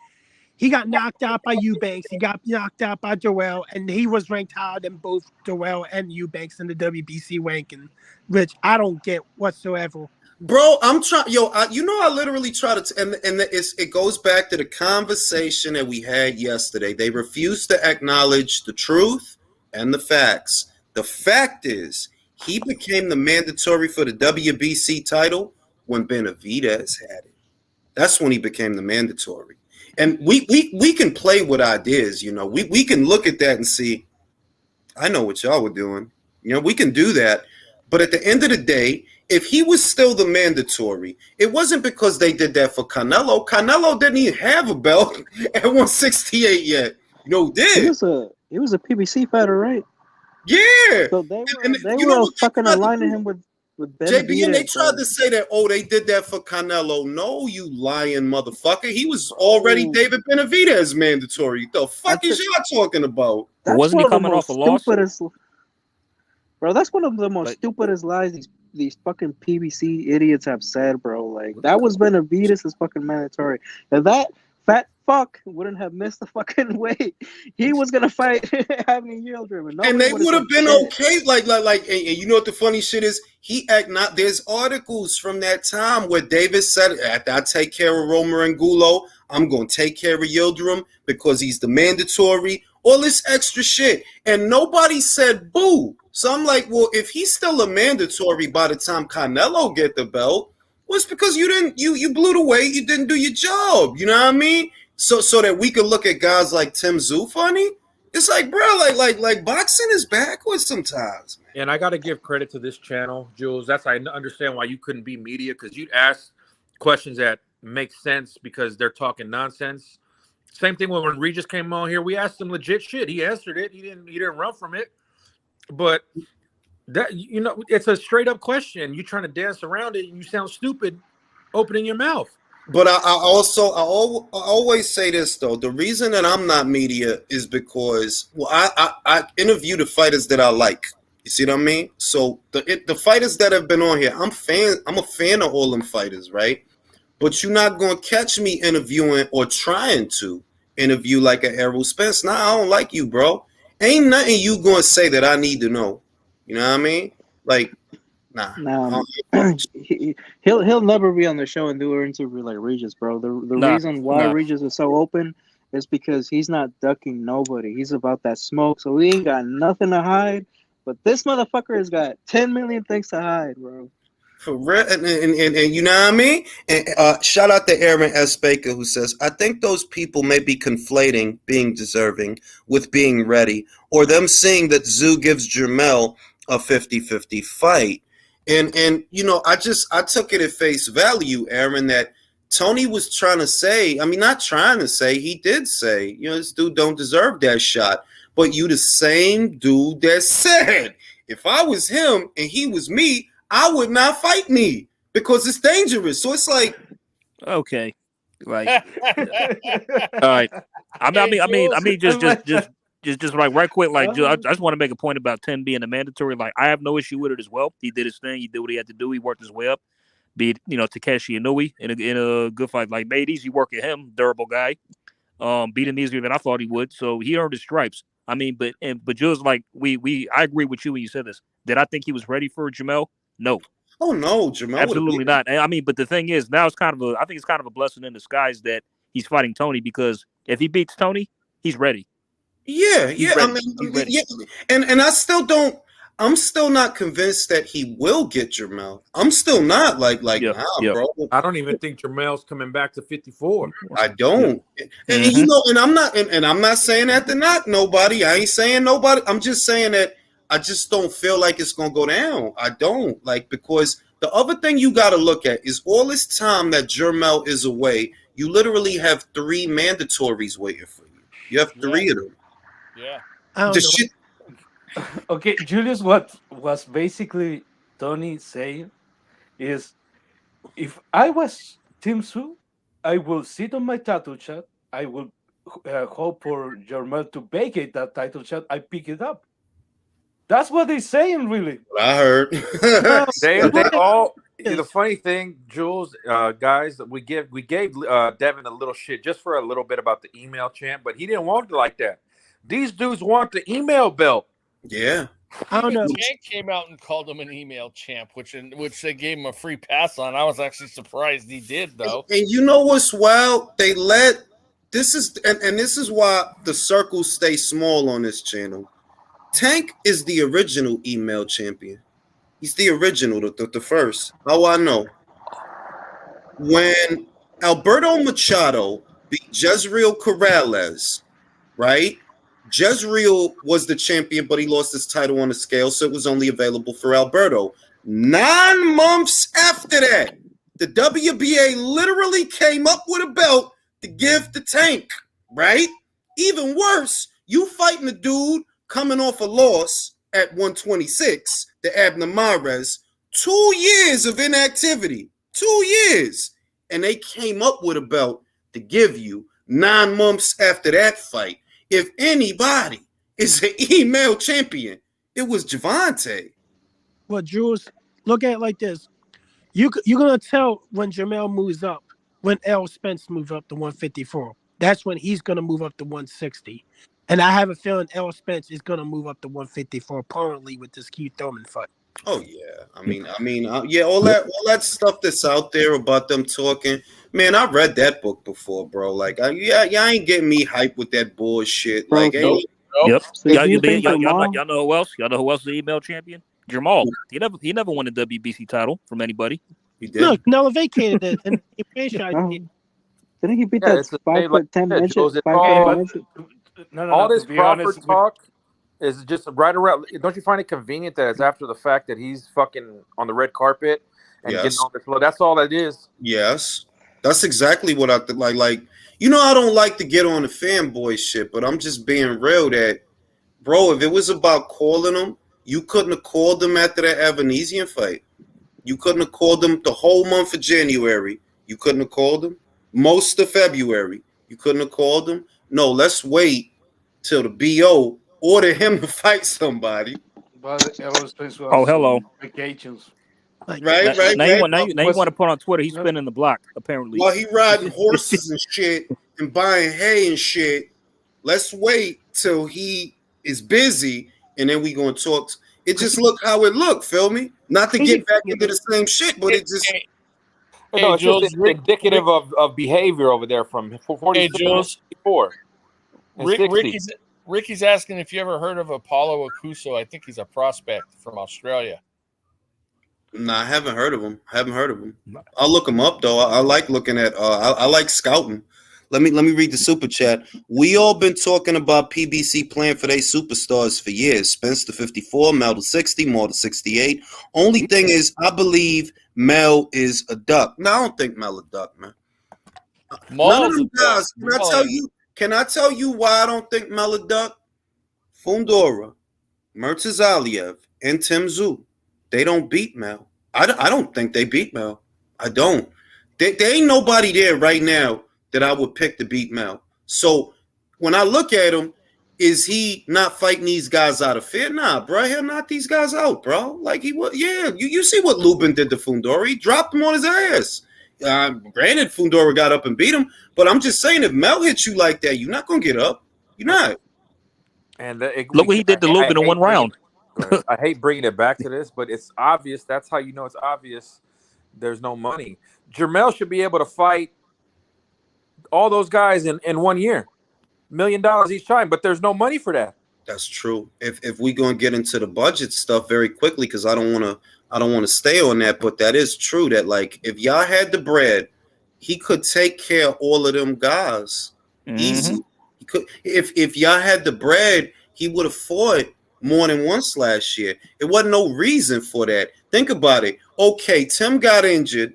he got knocked out by Eubanks. He got knocked out by Joel, and he was ranked higher than both Joel and Eubanks in the WBC ranking, which I don't get whatsoever. Bro, I'm trying. I literally try to, it goes back to the conversation that we had yesterday. They refuse to acknowledge the truth and the facts. The fact is, he became the mandatory for the WBC title when Benavidez had it. That's when he became the mandatory. And we can play with ideas, we can look at that and see, I know what y'all were doing. We can do that. But at the end of the day, if he was still the mandatory, it wasn't because they did that for Canelo. Canelo didn't even have a belt at 168 yet. No, did. He was a PBC fighter, right? Yeah. So they were fucking aligning him with Benavidez. JB, and they tried to say that, they did that for Canelo. No, you lying motherfucker. He was already David Benavidez mandatory. The fuck is y'all talking about? Wasn't he coming off a loss? Bro, that's one of the most stupidest lies these fucking PBC idiots have said, bro. Like, that was Benavidez' fucking mandatory. If that fat fuck wouldn't have missed the fucking weight, he was gonna fight having children. And they would have been okay. And you know what the funny shit is? There's articles from that time where David said, after I take care of Romer and Gulo, I'm gonna take care of Yildirim because he's the mandatory. All this extra shit. And nobody said boo. So I'm like, well, if he's still a mandatory by the time Canelo get the belt, well, it's because you blew the weight, you didn't do your job. You know what I mean? So that we could look at guys like Tim Tszyu funny. It's like, bro, like boxing is backwards sometimes. Man. And I got to give credit to this channel, Jules. I understand why you couldn't be media, because you'd ask questions that make sense because they're talking nonsense. Same thing when Regis came on here. We asked him legit shit. He answered it. He didn't run from it. But that, it's a straight up question. You're trying to dance around it, and you sound stupid opening your mouth. But I always say this though. The reason that I'm not media is because I interview the fighters that I like. You see what I mean? So the fighters that have been on here, I'm a fan of all them fighters, right? But you're not gonna catch me interviewing or trying to interview like an Errol Spence. Nah, I don't like you, bro. Ain't nothing you gonna say that I need to know. You know what I mean? Like, nah. He'll never be on the show and do an interview like Regis, bro. The reason why Regis is so open is because he's not ducking nobody. He's about that smoke, so he ain't got nothing to hide. But this motherfucker has got 10 million things to hide, bro. For real, and you know what I mean? And shout out to Aaron S. Baker, who says, I think those people may be conflating being deserving with being ready, or them seeing that Tszyu gives Jermell a 50-50 fight. And I took it at face value, Aaron, that Tony was trying to say, not trying to say, he did say, this dude don't deserve that shot. but you the same dude that said if I was him and he was me, I would not fight me because it's dangerous. So it's like, Okay, like, all right. Just like right quick, like I just want to make a point about 10 being a mandatory. Like, I have no issue with it as well. He did his thing. He did what he had to do. He worked his way up. Be it, Takeshi Inouye in a good fight. Like, made easy work at him, durable guy. Beat him easier than I thought he would. So he earned his stripes. I mean, but just like I agree with you when you said this. Did I think he was ready for Jamel? No. oh no, Jamel, Absolutely not. I mean, but the thing is, now I think it's kind of a blessing in disguise that he's fighting Tony, because if he beats Tony, he's ready. Yeah, He's I ready. mean, yeah, and I still don't. I'm still not convinced that he will get Jamel. I'm still not like bro. I don't even think Jermel's coming back to 54. I don't. And and I'm not and I'm not saying that to knock nobody. I ain't saying nobody. I'm just saying that I just don't feel like it's gonna go down. I don't because the other thing you gotta look at is all this time that Jermel is away, you literally have 3 mandatories waiting for you. You have 3 of them. Yeah. I don't The know. shit. Okay, Julius, what was basically Tony saying is, if I was Tim Su, I will sit on my title shot. I will hope for Jermel to vacate that title shot. I pick it up. That's what they're saying, really. I heard. They Look at all. this. The funny thing, Jules, guys, we gave Devin a little shit just for a little bit about the email chant, but he didn't want it like that. These dudes want the email belt. Yeah. I don't know. Yank came out and called him an email champ, which they gave him a free pass on. I was actually surprised he did, though. And you know what's wild? They let this is and this is why the circles stay small on this channel. Tank is the original email champion. He's the original, the first. How I know? When Alberto Machado beat Jezreel Corrales, right? Jezreel was the champion, but he lost his title on the scale, so it was only available for Alberto. 9 months after that, the WBA literally came up with a belt to give the Tank, right? Even worse, you fighting a dude coming off a loss at 126, the Abner Mares, 2 years of inactivity, 2 years. And they came up with a belt to give you 9 months after that fight. If anybody is an email champion, it was Javante. Well, Jules, look at it like this. You're gonna tell when Jamel moves up, when L. Spence moves up to 154. That's when he's gonna move up to 160. And I have a feeling L. Spence is gonna move up to 154 permanently with this Keith Thurman fight. Oh yeah, I mean, yeah, all that stuff that's out there about them talking. Man, I read that book before, bro. Like, y'all ain't getting me hyped with that bullshit. Bro, Like, Nope. Yep. So do you think Y'all Jamal? know who else? Y'all know who else is the email champion? Jamal. He never won a WBC title from anybody. he did. No, Canelo vacated it, and the franchise No. did. Didn't he beat Yeah, that it's the 5'10" midget? Jules, it's 5'10" all- midget? No, All this to be Crawford honest, talk is just right around. Don't you find it convenient that it's after the fact that he's fucking on the red carpet and Yes. getting all this flow? That's all that is. Yes, that's exactly what I like. Like, I don't like to get on the fanboy shit, but I'm just being real that, bro, if it was about calling him, you couldn't have called him after that Evanesian fight. You couldn't have called him the whole month of January. You couldn't have called him most of February. You couldn't have called him. No, let's wait till the BO order him to fight somebody. but L. Spence was Oh, hello. on vacations. Like, Right. Now you want to put on Twitter. He's spinning the block apparently. While he riding horses and shit and buying hay and shit, let's wait till he is busy and then we gonna talk. It just look how it looked, feel me? Not to get back into the same shit, but it just Hey, No, it's Jules, just indicative of behavior over there from 46 Hey, Jules. to 54 and 60. Ricky's asking if you ever heard of Apollo Akuso. I think he's a prospect from Australia. Nah, I haven't heard of him. I'll look him up though. I like looking at. I like scouting. Let me read the super chat. We all been talking about PBC playing for their superstars for years. Spence to 54, Mel to 60, Moore to 68. Only thing is, I believe Mel is a duck. No, I don't think Mel a duck, man. None of them guys. Can I tell you why I don't think Mel a duck? Fundora, Murtazaliev, and Tim Tszyu, they don't beat Mel. I don't think they beat Mel. I don't. There ain't nobody there right now that I would pick to beat Mel. So when I look at him, is he not fighting these guys out of fear? Nah, bro. He'll knock these guys out, bro. Like he would. Yeah, you see what Lubin did to Fundora. He dropped him on his ass. Granted, Fundora got up and beat him, but I'm just saying, if Mel hits you like that, you're not going to get up. You're not. And Look what he did to Lubin in one round. I hate bringing it back to this, but it's obvious. That's how you know it's obvious. There's no money. Jermell should be able to fight all those guys in 1 year. $1 million each time, but there's no money for that. That's true. If we gonna get into the budget stuff very quickly, because I don't want to stay on that, but that is true. That like if y'all had the bread, he could take care of all of them guys easy. He could if y'all had the bread, he would have fought more than once last year. It wasn't no reason for that. Think about it. Okay, Tim got injured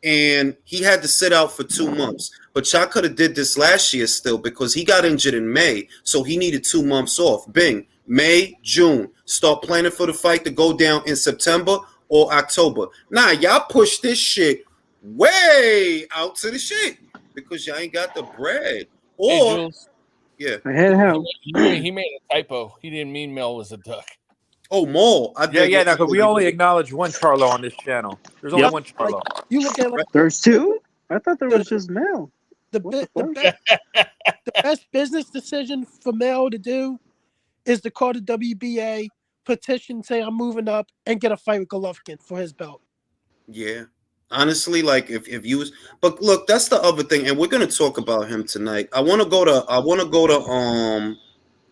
and he had to sit out for 2 months. But y'all could have did this last year still because he got injured in May. So he needed 2 months off. Bing, May, June. Start planning for the fight to go down in September or October. Nah, y'all push this shit way out to the shit because y'all ain't got the bread. Or, Hey, Jules, yeah. he made a typo. He didn't mean Mel was a duck. Oh, Maul. Yeah. No, but we only acknowledge one Charlo on this channel. There's only one Charlo. Like, you look at There's two. I thought there was just Mel. The best business decision for Mel to do is to call the WBA, petition, say I'm moving up, and get a fight with Golovkin for his belt. Yeah. Honestly, like if you was, but look, that's the other thing, and we're gonna talk about him tonight. I want to go to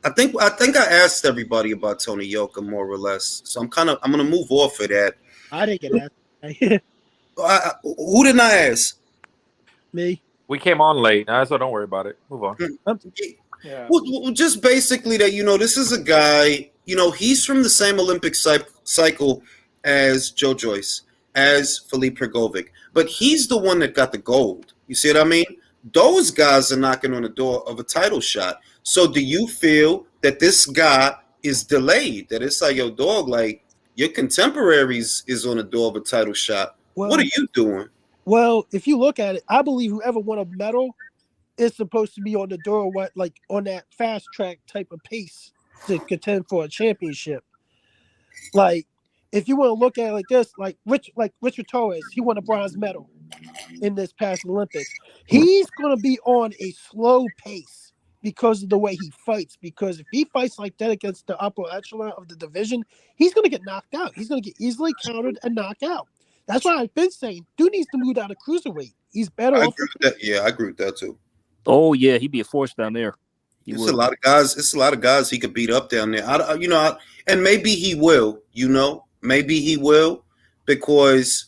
I think I asked everybody about Tony Yoka more or less, so I'm gonna move off of that. I didn't get that. Who didn't I ask? Me. We came on late, so don't worry about it. Move on. Yeah. Well, just basically that this is a guy. He's from the same Olympic cycle as Joe Joyce, as Filip Prgovic, but he's the one that got the gold. You see what I mean? Those guys are knocking on the door of a title shot. So do you feel that this guy is delayed? That it's like, yo, dog, like your contemporaries is on the door of a title shot. Well, what are you doing? Well, if you look at it, I believe whoever won a medal is supposed to be on the door, on that fast track type of pace to contend for a championship. Like, if you want to look at it like this, like Richard Torres, he won a bronze medal in this past Olympics. He's going to be on a slow pace because of the way he fights. Because if he fights like that against the upper echelon of the division, he's going to get knocked out. He's going to get easily countered and knocked out. That's why I've been saying, dude needs to move down to cruiserweight. He's better. I agree with that. Yeah, I agree with that too. Oh yeah, he'd be a force down there. It's a lot of guys. It's a lot of guys he could beat up down there. And maybe he will. Maybe he will, because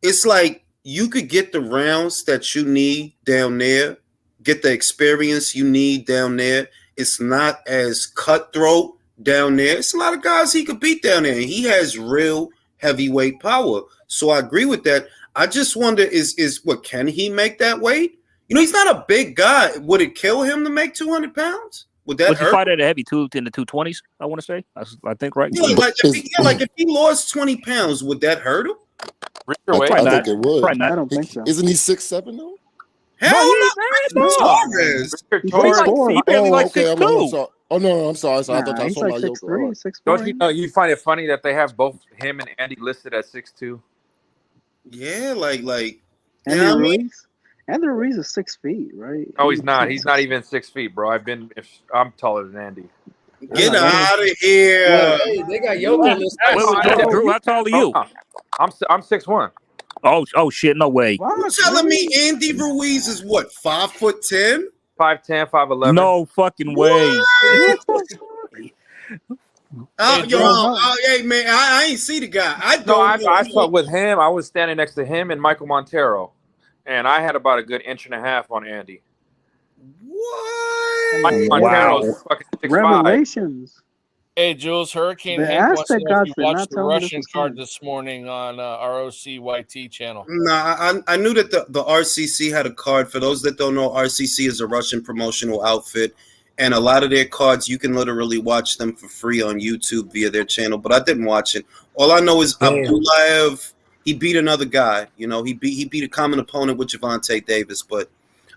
it's like you could get the rounds that you need down there, get the experience you need down there. It's not as cutthroat down there. It's a lot of guys he could beat down there, and he has real heavyweight power. So I agree with that. I just wonder, can he make that weight? He's not a big guy. Would it kill him to make 200 pounds? Would that hurt? He fight at a heavy in the 220s? I want to say. I think right. Yeah, if he lost 20 pounds, would that hurt him? I think it would. I don't think so. Isn't he 6'7" though? Hell no! Torres. He barely like 6'2". Oh no, I'm sorry. I thought I was talking about Yoka. Don't you find it funny that they have both him and Andy listed at 6'2"? Yeah, like. Andy Ruiz. Andy Ruiz is 6 feet, right? Oh, he's not. He's not even 6 feet, bro. I'm taller than Andy. Get out of here! Well, hey, they got Yoka listed. Drew, how tall are you? I'm 6'1". Oh shit! No way. You telling me Andy Ruiz is what, 5'10"? 5'10", 5'11". No fucking way. Hey man, I ain't see the guy. I saw with him. I was standing next to him and Michael Montero, and I had about a good inch and a half on Andy. What? Michael Montero's fucking 6'5". Revelations. Hey, Jules, Hurricane The Hank wants to Aztec know if gods you did not watched the tell me this Russian was card coming. this morning on ROCYT channel. Nah, I knew that the RCC had a card. For those that don't know, RCC is a Russian promotional outfit, and a lot of their cards you can literally watch them for free on YouTube via their channel. But I didn't watch it. All I know is Abdulayev, he beat another guy. You know, he beat a common opponent with Javante Davis, but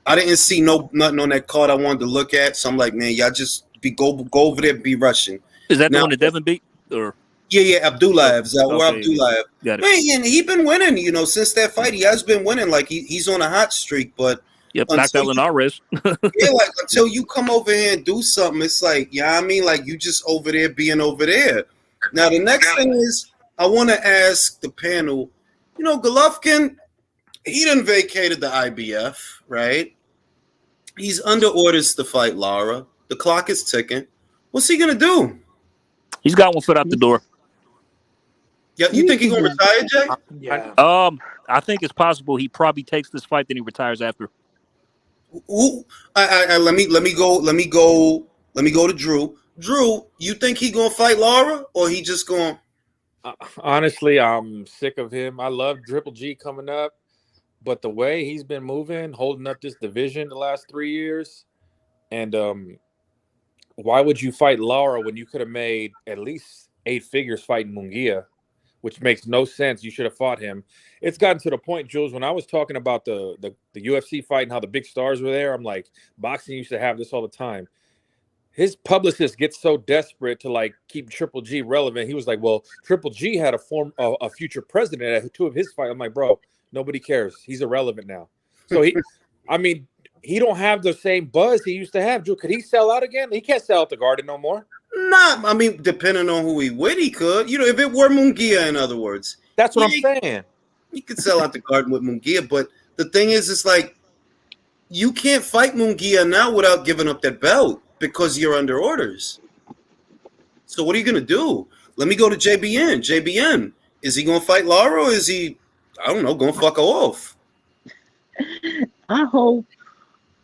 I didn't see nothing on that card I wanted to look at. So I'm like, man, y'all just go over there, be rushing. Is that now, the one that Devin beat? Or yeah, Abdulayev, Zawar okay, Abdulayev. got it. Man, and he been winning. You know, since that fight, he has been winning. Like he's on a hot streak, but yep, knocked out Linares. yeah, like until you come over here and do something, it's like, yeah, I mean, like you just over there being over there. Now the next thing is, I want to ask the panel. You know, Golovkin, he done vacated the IBF, right? He's under orders to fight Lara. The clock is ticking. What's he gonna do? He's got one foot out the door. Yeah, you think he's gonna retire, Jay? Yeah. I think it's possible he probably takes this fight, then he retires after. Let me go to Drew. Drew, you think he gonna fight Lara, or he just gonna? Honestly, I'm sick of him. I love Triple G coming up, but the way he's been moving, holding up this division the last 3 years, and why would you fight Lara when you could have made at least 8 figures fighting Munguia, which makes no sense. You should have fought him. It's gotten to the point, Jules, when I was talking about the UFC fight and how the big stars were there, I'm like, boxing used to have this all the time. His publicist gets so desperate to like keep Triple G relevant. He was like, well, Triple G had a future president at 2 of his fights. I'm like, bro, nobody cares. He's irrelevant now. So he don't have the same buzz he used to have. Drew, could he sell out again? He can't sell out the Garden no more. Nah, I mean, depending on who he with, he could. You know, if it were Munguia, in other words. That's what I'm saying. You could sell out the Garden with Munguia, but the thing is, it's like you can't fight Munguia now without giving up that belt because you're under orders. So what are you gonna do? Let me go to JBN. JBN, is he gonna fight Lara, or is he, I don't know, gonna fuck her off? I hope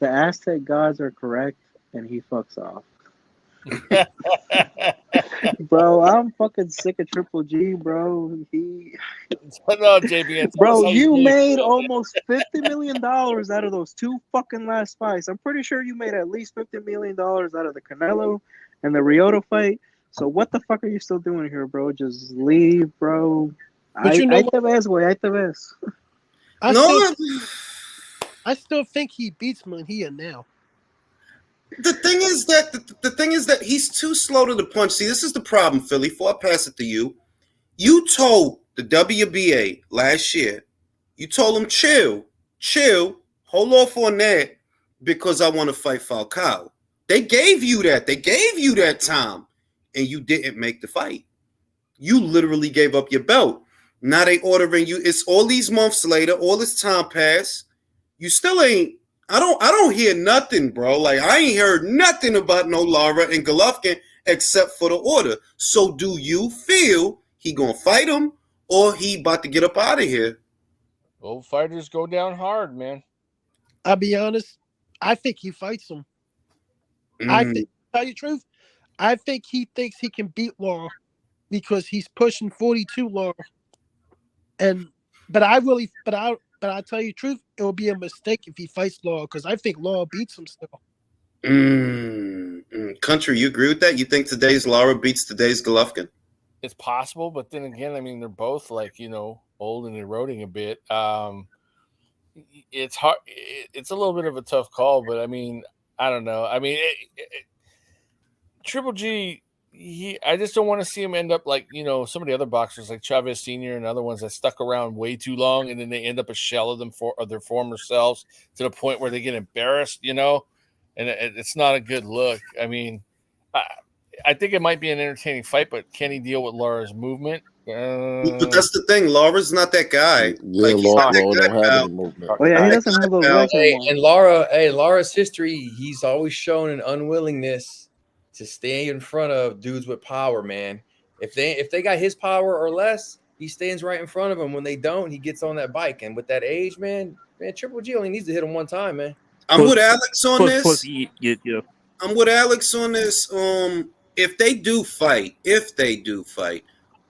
the Aztec gods are correct and he fucks off. Bro, I'm fucking sick of Triple G, bro. No, JBN, bro, you made almost $50 million out of those 2 fucking last fights. I'm pretty sure you made at least $50 million out of the Canelo and the Ryota fight. So what the fuck are you still doing here, bro? Just leave, bro. But you know ahí te ves, güey. Ahí te ves. I still think he beats Munguia now. The thing is that he's too slow to the punch. See, this is the problem, Philly. Before I pass it to you, you told the WBA last year, you told them chill, hold off on that because I want to fight Falcao. They gave you that. They gave you that time, and you didn't make the fight. You literally gave up your belt. Now they ordering you. It's all these months later, all this time passed. You still ain't. I don't hear nothing, bro. Like I ain't heard nothing about no Lara and Golovkin except for the order. So do you feel he gonna fight him or he about to get up out of here? Old fighters go down hard, man. I'll be honest. I think he fights him. I think, tell you the truth, I think he thinks he can beat Lara because he's pushing 42 Lara. But I tell you the truth, it will be a mistake if he fights Lara because I think Lara beats him still. Country, you agree with that? You think today's Lara beats today's Golovkin? It's possible, but then again, I mean, they're both like, old and eroding a bit. It's hard. It's a little bit of a tough call, but I mean, I don't know. I mean, Triple G, I just don't want to see him end up like, some of the other boxers like Chavez Sr. and other ones that stuck around way too long and then they end up a shell of their former selves to the point where they get embarrassed, and it's not a good look. I mean, I think it might be an entertaining fight, but can he deal with Lara's movement? But that's the thing. Lara's not that guy. Yeah, like, Lara don't have any movement. Oh yeah, he doesn't have those legs anymore. And Lara's history, he's always shown an unwillingness to stay in front of dudes with power, man. If they got his power or less, he stands right in front of them. When they don't, he gets on that bike. And with that age, man, Triple G only needs to hit him one time, man. I'm with Alex on this. Yeah. I'm with Alex on this. If they do fight,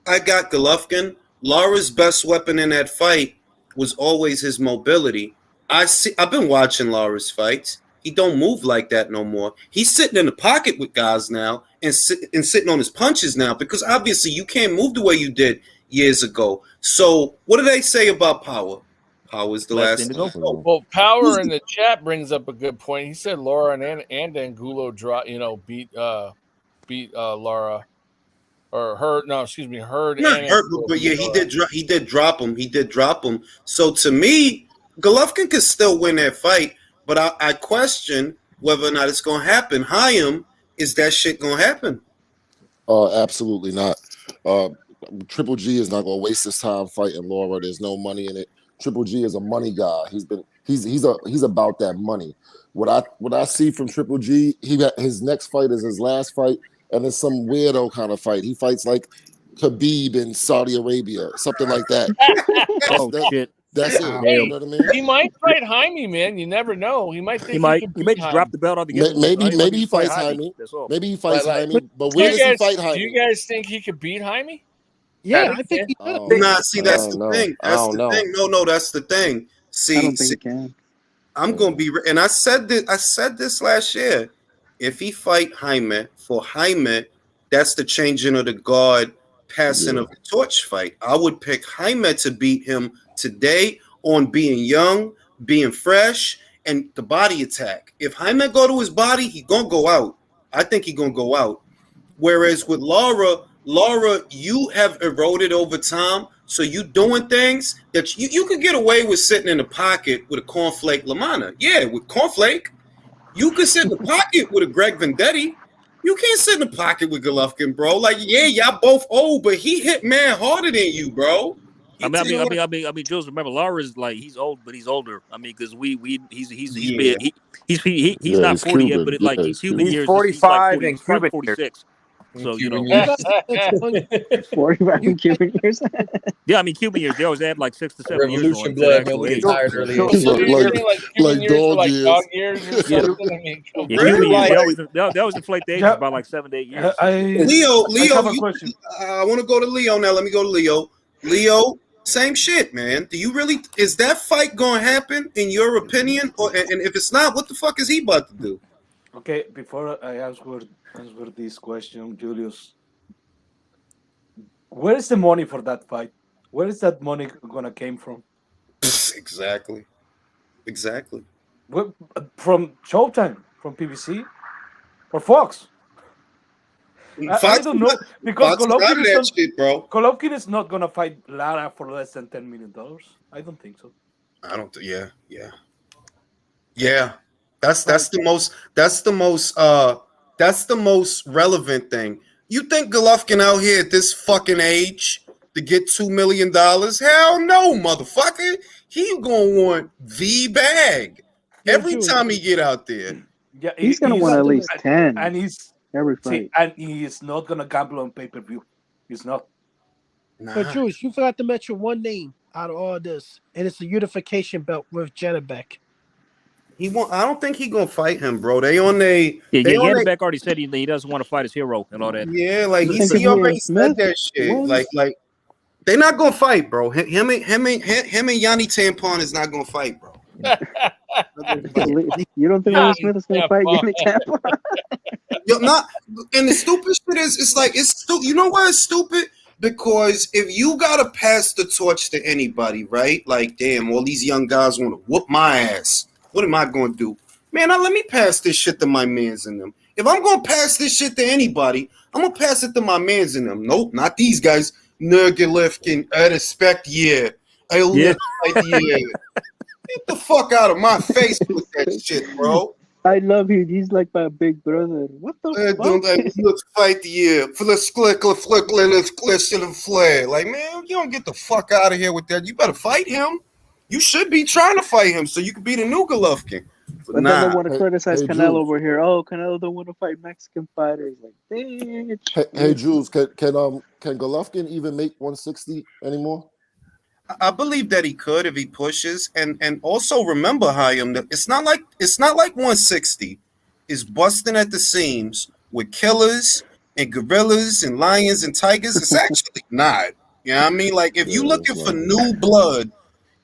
I got Golovkin. Lara's best weapon in that fight was always his mobility. I've been watching Lara's fights. he don't move like that no more. He's sitting in the pocket with guys now and sitting on his punches now because obviously you can't move the way you did years ago. So what do they say about Power? Power is the last thing to go. Well, Power in the chat brings up a good point. He said Laura and Angulo beat Laura or Hurd. No, excuse me, Hurd. Not and hurt, Angulo but yeah, beat he Laura. did drop him. He did drop him. So to me, Golovkin could still win that fight, but I question whether or not it's gonna happen. Chaim, is that shit gonna happen? Absolutely not. Triple G is not going to waste his time fighting Laura. There's no money in it. Triple G is a money guy. He's about that money. What I see from Triple G, his next fight is his last fight, and it's some weirdo kind of fight. He fights like Khabib in Saudi Arabia, something like that. Shit. That's it. Hey, You know what I mean? he might fight Jaime, man. You never know. He might think He may just drop the belt altogether. Maybe he fights Jaime. Maybe he fights Jaime. But where does he fight Jaime? Do you guys think he could beat Jaime? Yeah, I think he could. Nah, see, that's the thing. That's the thing. No, that's the thing. See, I don't think he can. I'm gonna be, and I said this last year. If he fight Jaime, for Jaime, that's the changing of the guard, passing of the torch fight. I would pick Jaime to beat him today on being young, being fresh, and the body attack. If Jaime go to his body, he gonna go out. I think he gonna go out. Whereas with Laura, you have eroded over time, so you doing things that you could get away with sitting in the pocket with a cornflake Lamana. Yeah, with cornflake, you could sit in the pocket with a Greg Vendetti. You can't sit in the pocket with Golovkin, bro. Like, yeah, y'all both old, but he hit man harder than you, bro. I mean, Jules. Remember, Laura is like he's old, but he's older. I mean, because he's not 40 yet, but he's Cuban years. He's 45 and Cuban 46. So Cuban years. 45 in Cuban years. Yeah, I mean Cuban years. They always add like 6 to 7 years. Revolution blood, man. We retired early. Like dog years. Dog years or something. I mean, Cuban years. They always inflate the ages by like 7 to 8 years. Leo, I want to go to Leo now. Let me go to Leo. Leo, same shit, man. Is that fight going to happen in your opinion? And if it's not, what the fuck is he about to do? Okay, before I answer this question, Julius, where is the money for that fight? Where is that money gonna came from? Exactly. From Showtime, from PBC, or Fox? I don't know because Golovkin is not gonna fight Lara for less than $10 million. I don't think so. I don't. Yeah. That's the most relevant thing. You think Golovkin out here at this fucking age to get $2 million? Hell no, motherfucker. He gonna want the bag every time he get out there. Yeah, he's gonna want at least 10, and he's every fight. And he is not gonna gamble on pay-per-view. He's not. But Jules, you forgot to mention one name out of all this, and it's a unification belt with Janabek. I don't think he gonna fight him, bro. Janabek already said he doesn't want to fight his hero and all that. Yeah, like he already said that shit. Like they're not gonna fight, bro. Him and Yanni Tampon is not gonna fight, bro. You don't think Will Smith is gonna fight Yanni Tampon? And the stupid shit is, it's stupid. You know why it's stupid? Because if you gotta pass the torch to anybody, right? Like, damn, all these young guys want to whoop my ass. What am I going to do? Man, let me pass this shit to my mans in them. If I'm going to pass this shit to anybody, I'm going to pass it to my mans in them. Nope, not these guys. Golovkin, I respect, yeah. I live like, yeah. Get the fuck out of my face with that shit, bro. I love him. He's like my big brother. What the fuck? Let's fight the year. Let's click, and flare. Like, man, you don't get the fuck out of here with that. You better fight him. You should be trying to fight him so you can be the new Golovkin. But then they want to criticize Canelo over here. Oh, Canelo don't want to fight Mexican fighters. Like, bitch. Hey, Jules, can Golovkin even make 160 anymore? I believe that he could if he pushes, and also remember, Chaim, that it's not like 160 is busting at the seams with killers and gorillas and lions and tigers. It's actually not. You know what I mean? Like, if you're looking for new blood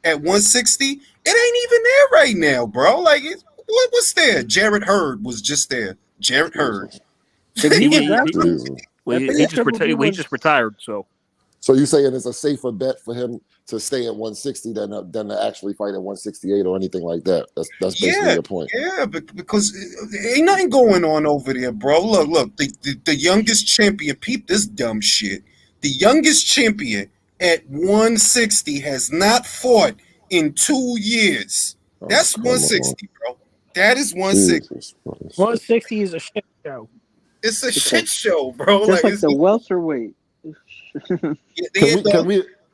at 160, it ain't even there right now, bro. Like, what What's there? Jared Hurd was just there. Jared Hurd. He was Yeah, actually. Jesus. well, I he, think he the just Triple G retired. He was. just retired. So So you saying it's a safer bet for him to stay at 160 than to actually fight at 168 or anything like that? That's basically Yeah, your point. yeah, because ain't nothing going on over there, bro. Look, the youngest champion, peep this dumb shit. The youngest champion at 160 has not fought in 2 years. Oh, That's come on. 160, bro. That is 160. Jesus Christ. 160 is a shit show. It's a It's shit like show, bro. just like It's, the welterweight.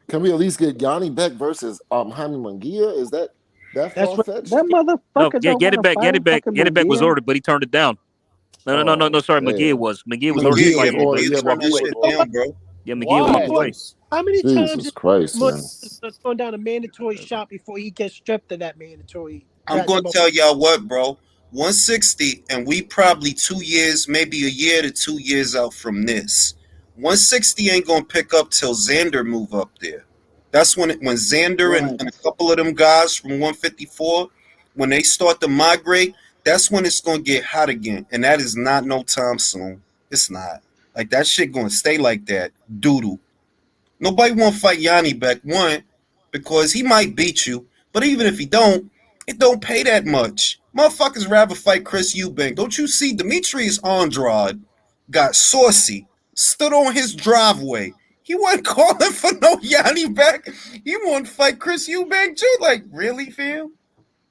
Can we at least get Yanni Beck versus Jaime Munguia? Is that That's far what fetched? That no, motherfucker don't get want it to back. Get fight it back. fucking Get it back was Munguia. ordered, but he turned it down. No. Oh, Sorry, McGee damn. was Munguia ordered to yeah, fight. ordered. McGee He had to turned walk that away shit from it. down, bro. Yeah, McGee Why? walked away. How many times Jesus is Christ, man. throwing down a mandatory shot before he gets stripped of that mandatory? I'm That going to number tell y'all what, bro. 160, and we probably 2 years, maybe a year to 2 years out from this. 160 ain't going to pick up till Xander move up there. That's when Xander Right. and a couple of them guys from 154, when they start to migrate, that's when it's going to get hot again. And that is not no time soon. It's not. Like, that shit going to stay like that. Doodle. Nobody want to fight Yanni back, one, because he might beat you. But even if he don't, it don't pay that much. Motherfuckers rather fight Chris Eubank. Don't you see Demetrius Andrade got saucy, stood on his driveway. He wasn't calling for no Yanni back. He wanted to fight Chris Eubank too. Like, really, Phil?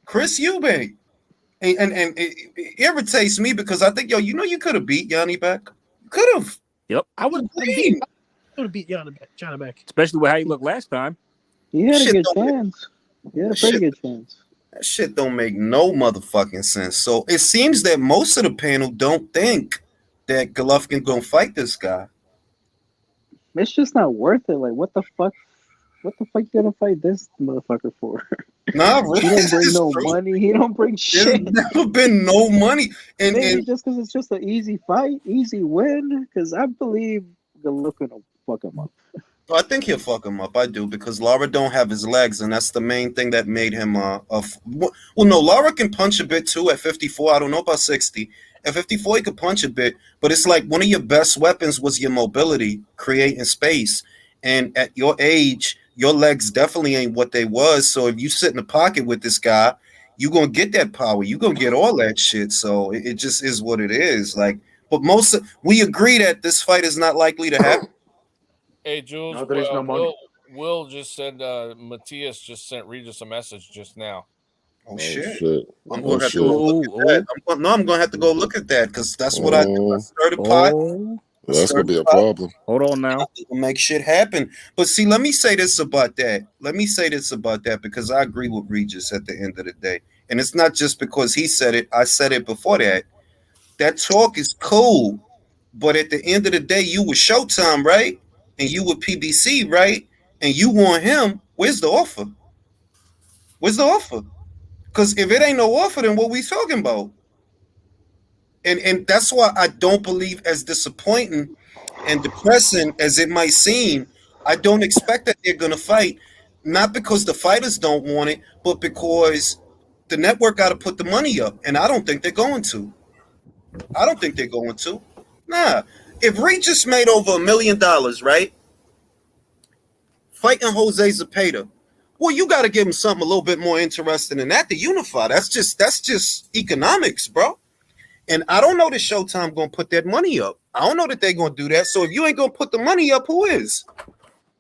Chris Eubank. And it irritates me because I think, you could have beat Yanni back. You could have. I would have beat Johnny back. Especially with how he looked last time. He had a Shit good don't- chance. He had a Shit. pretty good chance. That shit don't make no motherfucking sense. So it seems that most of the panel don't think that Golovkin gonna fight this guy. It's just not worth it. Like, what the fuck? What the fuck you gonna fight this motherfucker for? Nah, really, He don't bring it's no true. money. He don't bring There's shit. never been no money, and Maybe just because it's just an easy fight, easy win. Because I believe Golovkin will fuck him up. I think he'll fuck him up. I do, because Lara don't have his legs, and that's the main thing that made him well, no, Lara can punch a bit too at 54. I don't know about 60. At 54, he could punch a bit, but it's like one of your best weapons was your mobility, creating space. And at your age, your legs definitely ain't what they was. So if you sit in the pocket with this guy, you're gonna get that power. You're gonna get all that shit. So it just is what it is. Like, but we agree that this fight is not likely to happen. Hey, Jules, No, there is no money. Will just said Matthias just sent Regis a message just now. Oh shit! I'm Oh, gonna have to go look at that. I'm gonna have to go look at that because that's what I do. I stir the pot. That's gonna be a problem. Hold on now. Make shit happen. But see, let me say this about that. Because I agree with Regis at the end of the day. And it's not just because he said it. I said it before that. That talk is cool. But at the end of the day, you with Showtime, right? And you with PBC, right? And you want him. Where's the offer? Where's the offer? Because if it ain't no offer, then what we talking about? And that's why I don't believe, as disappointing and depressing as it might seem, I don't expect that they're going to fight. Not because the fighters don't want it, but because the network got to put the money up. And I don't think they're going to. Nah. If Regis made over $1 million, right? Fighting Jose Zepeda, well, you got to give him something a little bit more interesting than that to unify. That's just economics, bro. And I don't know that Showtime gonna put that money up. I don't know that they're gonna do that. So if you ain't gonna put the money up, who is?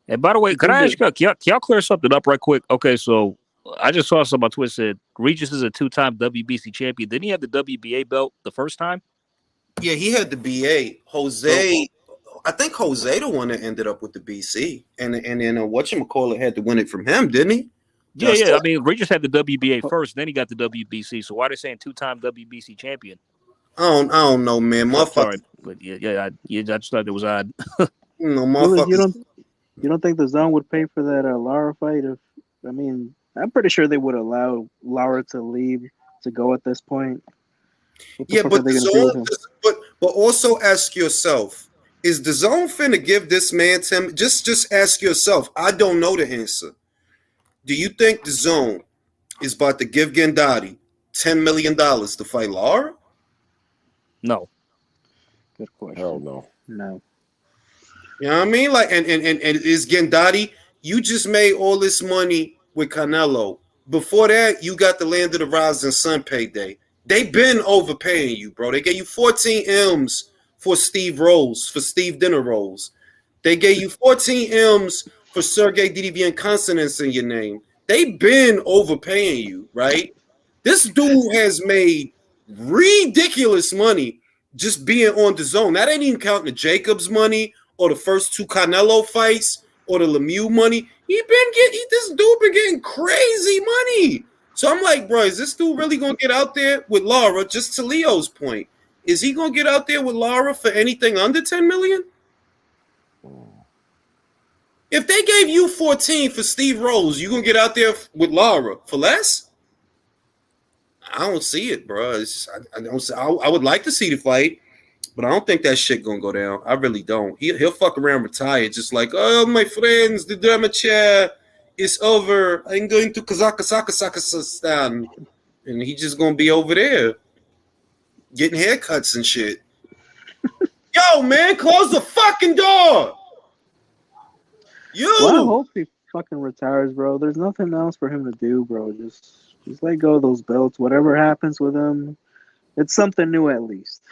And by the way, can I ask you, can y'all clear something up right quick? Okay, so I just saw something on Twitter said Regis is a 2-time WBC champion. Didn't he have the WBA belt the first time? Yeah, he had the BA. Jose, I think Jose the one that ended up with the BC, and then whatchamacallit had to win it from him, didn't he? Yeah. I mean, Regis had the WBA first, then he got the WBC. So why are they saying 2-time WBC champion? I don't know, man. Motherfuckers. Sorry, but I just thought it was odd. Motherfuckers. You don't think the Zone would pay for that Lara fight? I'm pretty sure they would allow Lara to leave to go at this point. Yeah, but the Zone, but also ask yourself: is the Zone finna give this man Tim? Just ask yourself. I don't know the answer. Do you think the Zone is about to give Gandati $10 million to fight Lara? No. Good question. Hell no. No. You know what I mean? Like, and is Gendati, you just made all this money with Canelo. Before that, you got the Land of the Rising Sun payday. They've been overpaying you, bro. They gave you 14 M's for Steve Rolls, for Steve Dinner Rolls. They gave you 14 M's for Sergey Didivian consonants in your name. They've been overpaying you, right? This dude has made ridiculous money just being on the zone. That ain't even counting the Jacobs money or the first 2 Canelo fights or the Lemieux money. This dude been getting crazy money. So I'm like, bro, is this dude really gonna get out there with Lara? Just to Leo's point, is he gonna get out there with Lara for anything under 10 million? If they gave you 14 for Steve Rose, you gonna get out there with Lara for less? I don't see it, bro. I would like to see the fight, but I don't think that shit gonna go down. I really don't. He'll fuck around, retire, just like, oh my friends, the drama chair is over. I'm going to Kazakhstan, and he just gonna be over there getting haircuts and shit. Yo, man, close the fucking door. Well, I hope he fucking retires, bro. There's nothing else for him to do, bro. Just let go of those belts. Whatever happens with him, it's something new at least.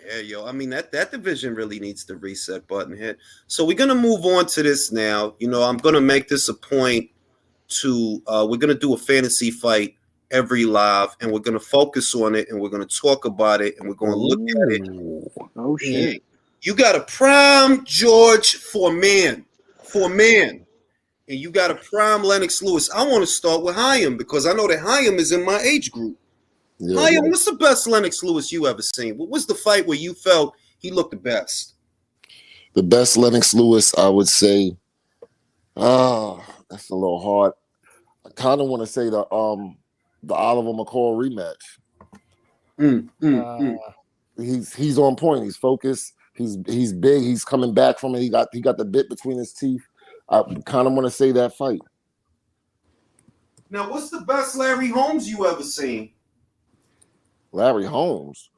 Yeah, yo. I mean, that division really needs the reset button hit. So we're gonna move on to this now. You know, I'm gonna make this a point to we're gonna do a fantasy fight every live, and we're gonna focus on it, and we're gonna talk about it, and we're gonna look at it. Oh shit! And you got a prime George Foreman, and you got a prime Lennox Lewis. I want to start with Hyam because I know that Hyam is in my age group. Yeah, Hyam, what's the best Lennox Lewis you ever seen? What was the fight where you felt he looked the best? The best Lennox Lewis, I would say. That's a little hard. I kind of want to say the Oliver McCall rematch. He's on point. He's focused. He's big. He's coming back from it. He got the bit between his teeth. I kind of want to say that fight. Now, what's the best Larry Holmes you ever seen? Larry Holmes.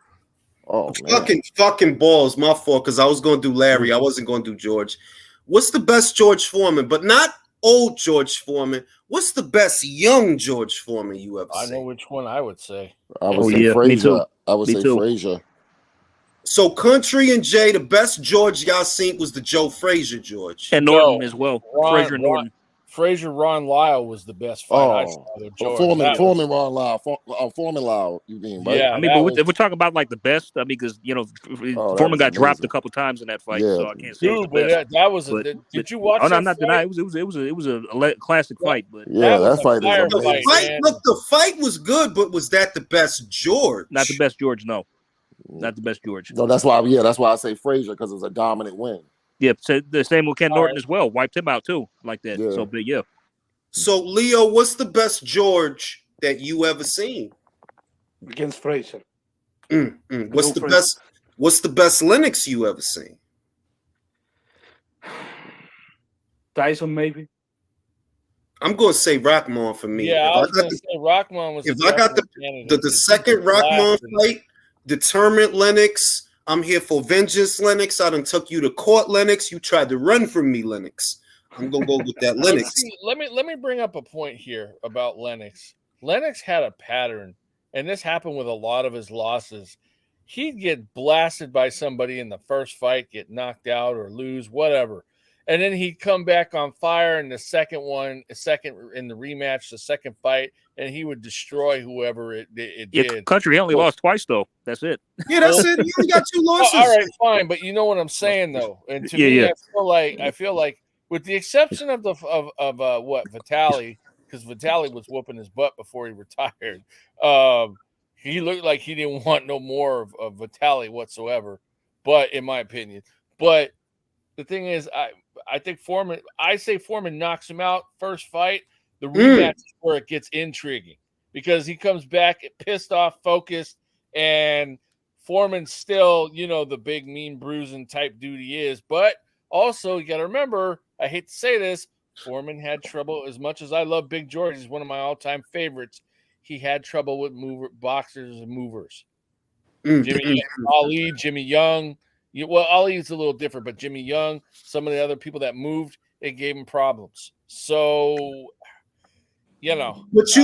Oh man. Fucking balls. My fault, because I was going to do Larry. I wasn't going to do George. What's the best George Foreman? But not old George Foreman. What's the best young George Foreman you ever seen? I know which one I would say. I would say Frazier. I would say Frazier. So Country and Jay, the best George y'all seen was the Joe Frazier George. And Norton as well. Frazier and Norton. Frazier Ron Lyle was the best fight I saw with George. Foreman Ron Lyle. Foreman Lyle, you mean, right? Yeah, I mean, but if we're talking about like the best, I mean, because Foreman got dropped a couple times in that fight, so I can't say. Dude, but that was did you watch? Oh no, that I'm not denying. It was a classic fight, but that fight is amazing. Look, the fight was good, but was that the best George? Not the best George, no. Not the best George. No, that's why I say Frazier, because it was a dominant win. Yeah, so the same with Ken Norton as well. Wiped him out too, like that. Yeah. So, but yeah. So, Leo, what's the best George that you ever seen? Against Frazier. What's the best Lennox you ever seen? Tyson, maybe. I'm going to say Rockman for me. Yeah, I was going to say Rockman was. If I got the second Rockman fight, determined Lennox. I'm here for vengeance, Lennox. I done took you to court, Lennox. You tried to run from me, Lennox. I'm gonna go with that, Lennox. Let me bring up a point here about Lennox. Lennox had a pattern, and this happened with a lot of his losses. He'd get blasted by somebody in the first fight, get knocked out or lose, whatever. And then he'd come back on fire in the second in the rematch, the second fight, and he would destroy whoever it did. Country, he only lost twice, though. That's it. Yeah, that's it. You only got 2 losses. All right, fine. But you know what I'm saying, though. And to me, I feel like, with the exception of Vitaly, because Vitaly was whooping his butt before he retired. He looked like he didn't want no more of Vitaly whatsoever. But in my opinion, the thing is, I think Foreman knocks him out first fight. The rematch is where it gets intriguing because he comes back pissed off, focused, and Foreman's still, the big, mean, bruising type dude he is. But also, you got to remember, I hate to say this, Foreman had trouble. As much as I love Big George, he's one of my all-time favorites. he had trouble with boxers and movers. Mm, Jimmy Ali, Jimmy Young. Well, Ali's a little different, but Jimmy Young, some of the other people that moved, it gave him problems. So, But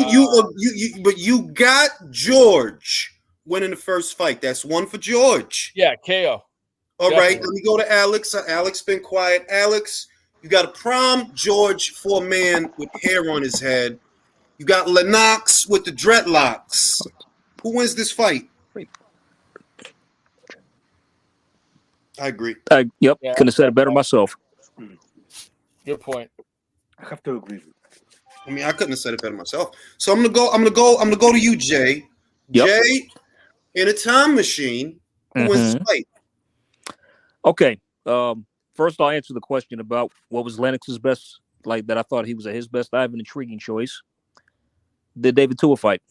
you got George winning the first fight. That's one for George. Yeah, KO. All right, let me go to Alex. Alex been quiet. Alex, you got a prime George for a man with hair on his head. You got Lennox with the dreadlocks. Who wins this fight? I agree. Yep, Yeah. couldn't have said it better myself. Good point. I have to agree. I mean, I couldn't have said it better myself. So I'm gonna go to you, Jay. Yep. Jay, in a time machine, who wins this fight? Okay. First I'll answer the question about what was Lennox's best, like that I thought he was at his best. I have an intriguing choice. The David Tua fight.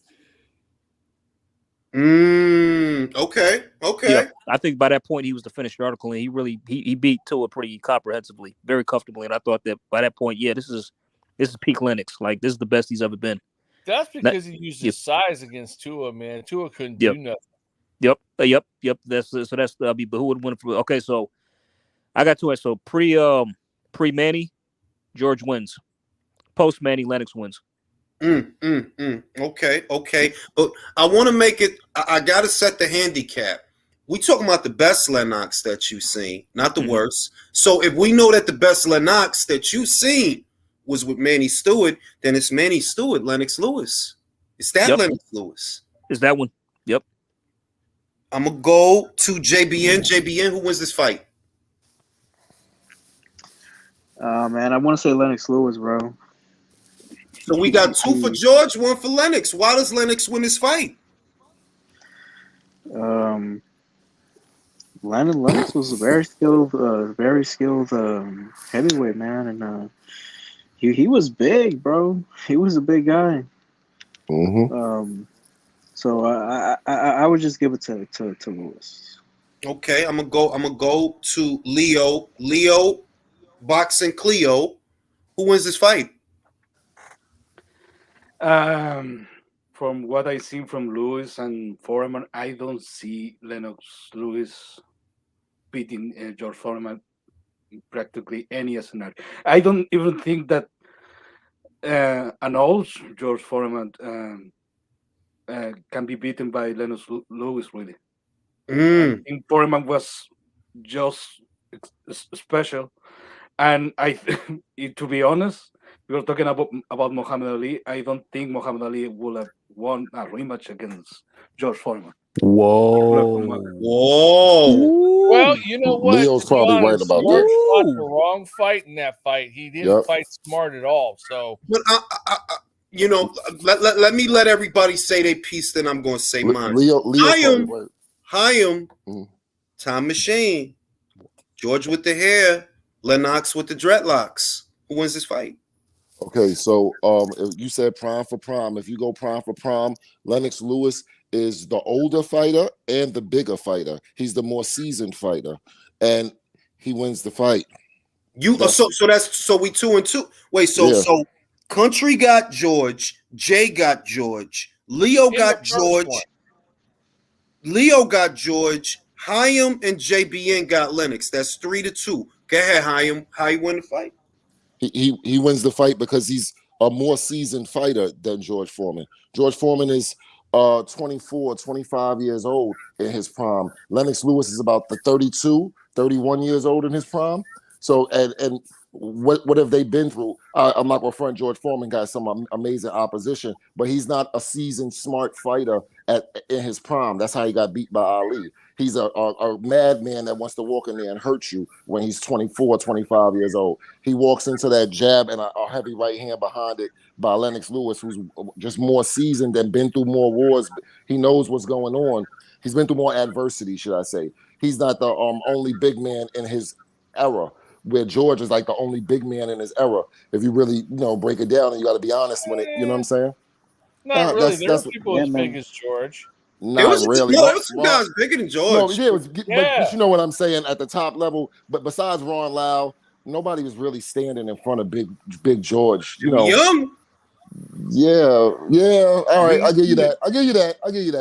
Okay. Yeah, I think by that point he was the finished article, and he beat Tua pretty comprehensively, very comfortably. And I thought that by that point, yeah, this is peak Lennox. Like, this is the best he's ever been. That's because he used his size against Tua, man. Tua couldn't do nothing. Yep. That's but who would win for? Okay, so I got two. So pre Manny, George wins. Post Manny, Lennox wins. Okay. But I want to make it. I got to set the handicap. We talking about the best Lennox that you've seen, not the worst. So if we know that the best Lennox that you've seen was with Manny Stewart, then it's Manny Stewart, Lennox Lewis. It's that Lennox Lewis. Is that one? Yep. I'm gonna go to JBN. JBN, who wins this fight? Man, I want to say Lennox Lewis, bro. So we got two for George, one for Lennox. Why does Lennox win this fight? Lennox was a very skilled heavyweight, man, and he was big, bro. He was a big guy. So I would just give it to Lewis. Okay, I'm gonna go to Leo. Leo, boxing Cleo. Who wins this fight? From what I seen from Lewis and Foreman, I don't see Lennox Lewis beating George Foreman in practically any scenario. I don't even think that an old George Foreman can be beaten by Lennox Lewis, really. I think Foreman was just special. And to be honest, we were talking about Muhammad Ali. I don't think Muhammad Ali would have won a rematch against George Foreman. Whoa. Well, you know what? Leo's probably right about George that. fought the wrong fight in that fight. He didn't fight smart at all. So, but let me let everybody say their piece. Then I'm going to say mine. Hayam, time machine. George with the hair. Lennox with the dreadlocks. Who wins this fight? Okay, so if you said prime for prime. If you go prime for prime, Lennox Lewis is the older fighter and the bigger fighter. He's the more seasoned fighter, and he wins the fight. So we 2-2. Wait, so Country got George, Jay got George, Leo got George, Hayam and JBN got Lennox. That's 3-2. Go ahead, Hayam. How you win the fight? He wins the fight because he's a more seasoned fighter than George Foreman. George Foreman is 24, 25 years old in his prime. Lennox Lewis is about the 32, 31 years old in his prime. So, and what have they been through? I'm not going to front. George Foreman got some amazing opposition, but he's not a seasoned, smart fighter in his prime. That's how he got beat by Ali. He's a madman that wants to walk in there and hurt you when he's 24, 25 years old. He walks into that jab and a heavy right hand behind it by Lennox Lewis, who's just more seasoned and been through more wars. He knows what's going on. He's been through more adversity, should I say. He's not the only big man in his era, where George is like the only big man in his era. If you really, break it down, and you got to be honest when it, you know what I'm saying? Not really. There's people as big as George. Not really. There was some guys bigger than George. But you know what I'm saying, at the top level. But besides Ron Lau, nobody was really standing in front of big George. Young. Yeah. All right, I give you that.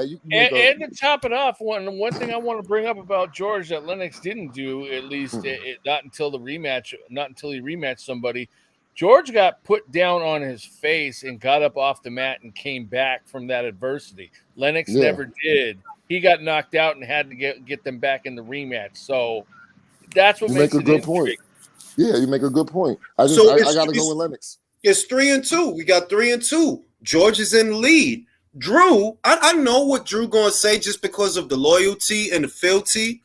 You make And to top it off, one thing I want to bring up about George that Lennox didn't do, at least not until the rematch, not until he rematched somebody. George got put down on his face and got up off the mat and came back from that adversity. Lennox never did. He got knocked out and had to get them back in the rematch. So that's what makes a it good intriguing. point. Yeah, you make a good point. I got to go with Lennox. It's 3-2. We got 3-2. George is in the lead. Drew, I know what Drew gonna say just because of the loyalty and the fealty,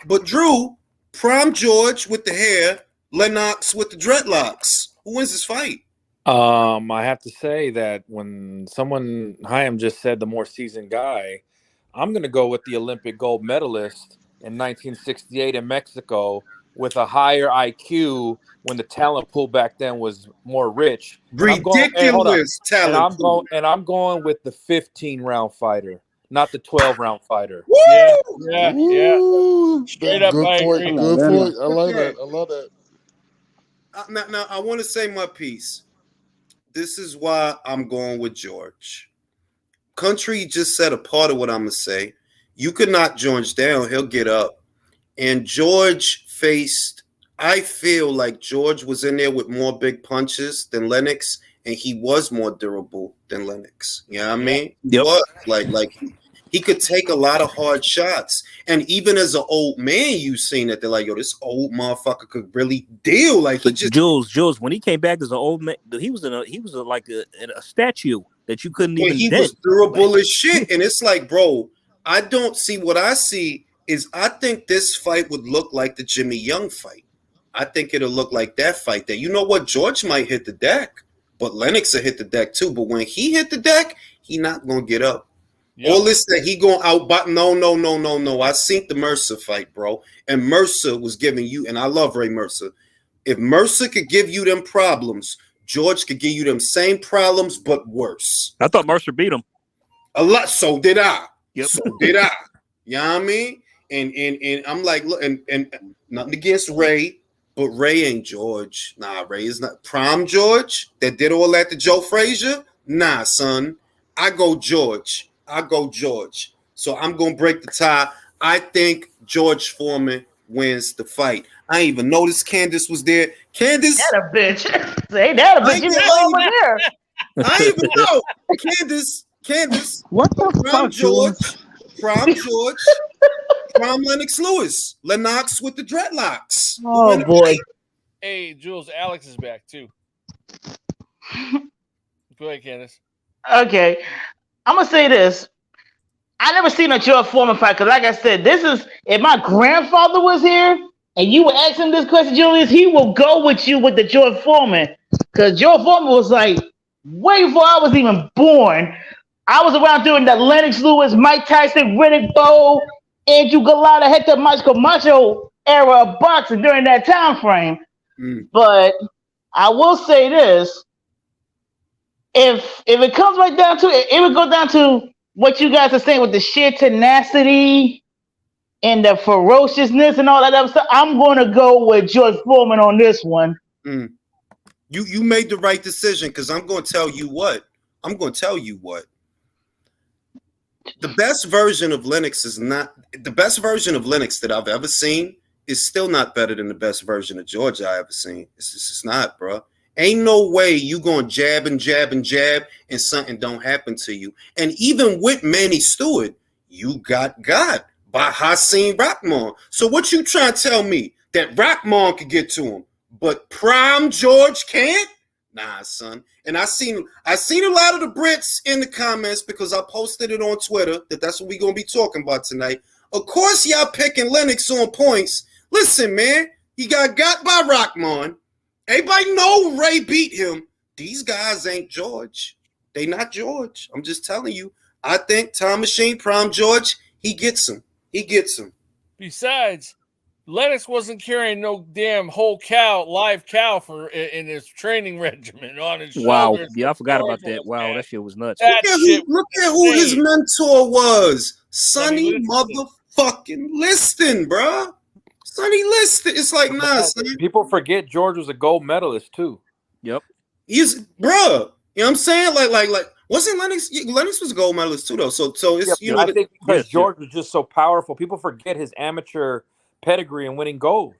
but Drew, prime George with the hair, Lennox with the dreadlocks. Who wins this fight? I have to say that when someone Chaim just said the more seasoned guy, I'm going to go with the Olympic gold medalist in 1968 in Mexico with a higher IQ when the talent pool back then was more rich. Ridiculous talent pool. I'm going with the 15-round fighter, not the 12-round fighter. Woo! Yeah. Straight up, good I point. agree. Good point. I like that. I love that. Now, I want to say my piece. This is why I'm going with George. Country just said a part of what I'm going to say. You could knock George down, he'll get up. And George I feel like George was in there with more big punches than Lennox, and he was more durable than Lennox. You know what I mean? He was. Like he could take a lot of hard shots. And even as an old man, you've seen that they're like, yo, this old motherfucker could really deal. Like he just Jules, when he came back as an old man, he was like a statue that you couldn't even. He was durable as shit. And it's like, bro, I don't see what I see is I think this fight would look like the Jimmy Young fight. I think it'll look like that fight. That you know what, George might hit the deck, but Lennox will hit the deck too. But when he hit the deck, he not gonna get up. Yep. All this that he going out, but no. I seen the Mercer fight, bro. And Mercer was giving you, and I love Ray Mercer. If Mercer could give you them problems, George could give you them same problems, but worse. I thought Mercer beat him. A lot. So did I. Yep. So did I. You know what I mean? And I'm like, look, and nothing against Ray, but Ray ain't George. Nah, Ray is not prime George that did all that to Joe Frazier. Nah, son. I go George. So I'm gonna break the tie. I think George Foreman wins the fight. I ain't even noticed Candace was there. Candace, that a bitch. Ain't that a bitch? You know over there. I ain't even know. Candace. What the fuck, George? Prime George. Prime Lennox Lewis. Lennox with the dreadlocks. Oh boy. Hey, Jules, Alex is back too. Go ahead, Candace. Okay. I'm gonna say this. I never seen a George Foreman fight because, like I said, this is if my grandfather was here and you were asking this question, Julius, he will go with you with the George Foreman because George Foreman was like way before I was even born. I was around during the Lennox Lewis, Mike Tyson, Riddick Bowe, Andrew Galata, Hector Macho era of boxing during that time frame. But I will say this. If it comes right down to it, it would go down to what you guys are saying with the sheer tenacity and the ferociousness and all that other stuff. I'm going to go with George Foreman on this one. You made the right decision because I'm going to tell you what. The best version of Lennox is not the best version of Lennox that I've ever seen is still not better than the best version of George I ever seen. It's just not, bro. Ain't no way you going jab and something don't happen to you. And even with Manny Stewart, you got by Hasim Rahman. So what you trying to tell me? That Rahman could get to him, but prime George can't? Nah, son. And I seen a lot of the Brits in the comments because I posted it on Twitter that's what we're going to be talking about tonight. Of course, y'all picking Lennox on points. Listen, man, he got by Rahman. Everybody know Ray beat him. These guys ain't George. They not George. I'm just telling you. I think Time Machine, prime George, he gets him. Besides, Lennox wasn't carrying no damn live cow in his training regimen on his shoulders. Yeah, I forgot about that. Wow, that shit was nuts. Look at who his mentor was. Sonny motherfucking Liston, bro. Sonny Liston. It's like, nah, son. People forget George was a gold medalist too. Yep. Bruh. You know what I'm saying? Like wasn't Lennox? Lennox was a gold medalist too, though. So it's Yeah, I think because George was just so powerful, people forget his amateur pedigree and winning gold.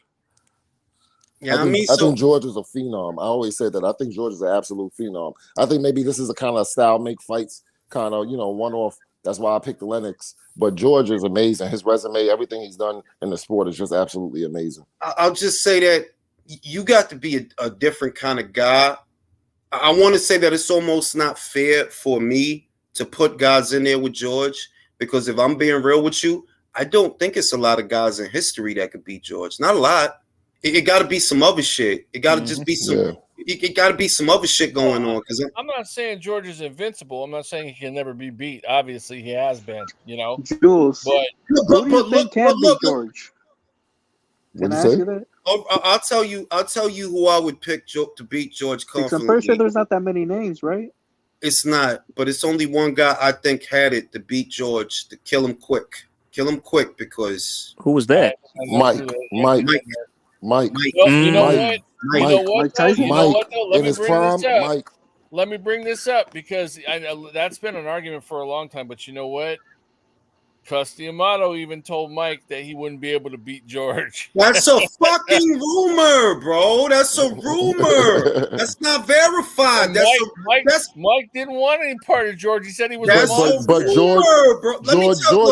Yeah, I think George is a phenom. I always say that. I think George is an absolute phenom. I think maybe this is a kind of style make fights, kind of, one off. That's why I picked Lennox. But George is amazing. His resume, everything he's done in the sport is just absolutely amazing. I'll just say that you got to be a different kind of guy. I want to say that it's almost not fair for me to put guys in there with George, because if I'm being real with you, I don't think it's a lot of guys in history that could beat George. Not a lot. It got to be some other shit. It got to just be some. Yeah. It got to be some other shit going on. Because I'm not saying George is invincible. I'm not saying he can never be beat. Obviously, he has been. Jules, but who do you think can beat George? Can I ask you that? I'll tell you who I would pick to beat George confidently. I'm pretty sure there's not that many names, right? It's not, but it's only one guy I think had it to beat George, to kill him quick. Kill him quick, because who was that? Mike. You know what? In his prime, Mike. Let me bring this up, because I know that's been an argument for a long time. But you know what? Customato even told Mike that he wouldn't be able to beat George. That's a fucking rumor, bro. That's a rumor. That's not verified. Mike didn't want any part of George. He said he was. But George